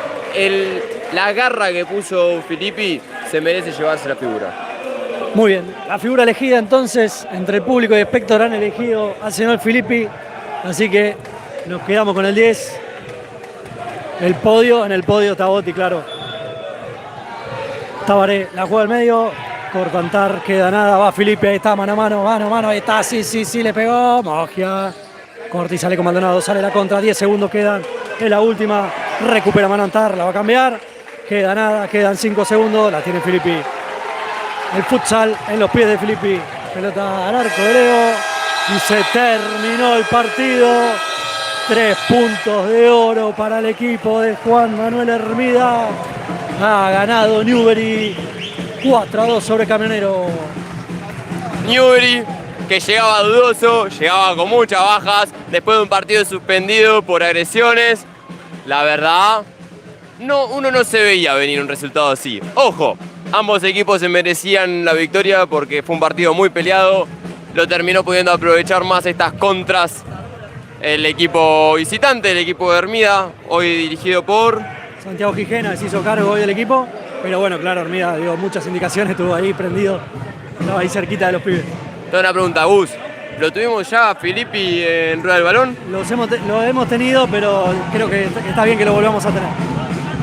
la garra que puso Filippi, se merece llevarse la figura. Muy bien, la figura elegida entonces, entre el público y espectador han elegido al señor Filippi. Así que nos quedamos con el 10. El podio, en el podio está Botti, claro. Tabaré, la juega al medio. Corta Antar, queda nada, va Filippi, ahí está, mano a mano, ahí está, sí, le pegó. Mogia. Corta y sale con Maldonado, sale la contra, 10 segundos quedan. Es la última, recupera mano Antar, la va a cambiar. Queda nada, quedan 5 segundos, la tiene Filippi. El futsal en los pies de Filippi. Pelota al arco de Leo. Y se terminó el partido. 3 puntos de oro para el equipo de Juan Manuel Hermida. Ha ganado Newbery 4-2 sobre Camionero. Newbery, que llegaba dudoso, llegaba con muchas bajas, después de un partido suspendido por agresiones. La verdad, no, uno no se veía venir un resultado así. Ojo, ambos equipos se merecían la victoria porque fue un partido muy peleado. Lo terminó pudiendo aprovechar más estas contras el equipo visitante, el equipo de Hermida, hoy dirigido por... Santiago Gijena se hizo cargo hoy del equipo, pero bueno, claro, Hermida dio muchas indicaciones, estuvo ahí prendido, estaba ahí cerquita de los pibes. Tengo una pregunta, Gus. ¿Lo tuvimos ya a Filippi en rueda del balón? Lo hemos tenido, pero creo que está bien que lo volvamos a tener.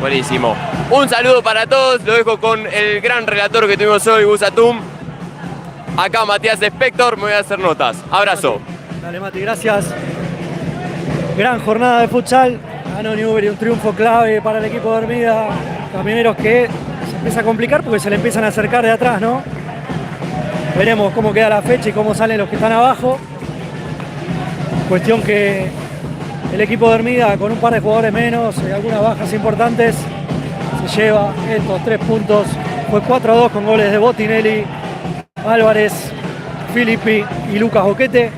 Buenísimo. Un saludo para todos, lo dejo con el gran relator que tuvimos hoy, Gus Atum. Acá Matías Spector, me voy a hacer notas. Abrazo. Dale, Mati, gracias. Gran jornada de futsal. Ganó Newbery, un triunfo clave para el equipo de Hermida. Camioneros que se empieza a complicar porque se le empiezan a acercar de atrás, ¿no? Veremos cómo queda la fecha y cómo salen los que están abajo. Cuestión que el equipo de Hermida, con un par de jugadores menos y algunas bajas importantes, se lleva estos 3 puntos. Fue 4-2 con goles de Botinelli, Álvarez, Filippi y Lucas Boquete.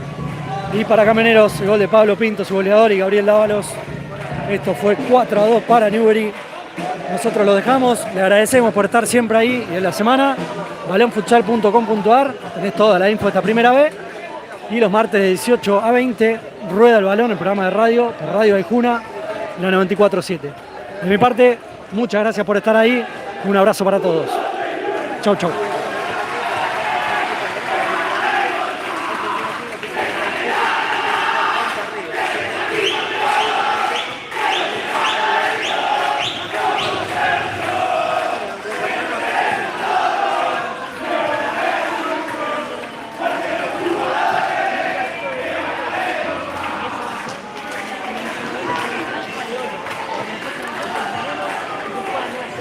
Y para Camioneros, el gol de Pablo Pinto, su goleador, y Gabriel Dávalos. Esto fue 4-2 para Newbery. Nosotros lo dejamos, le agradecemos por estar siempre ahí y en la semana. balonfutsal.com.ar, tenés toda la info de esta primera vez. Y los martes de 18 a 20, Rueda el Balón, el programa de radio, por Radio Aijuna, la 94.7. De mi parte, muchas gracias por estar ahí. Un abrazo para todos. Chau, chau.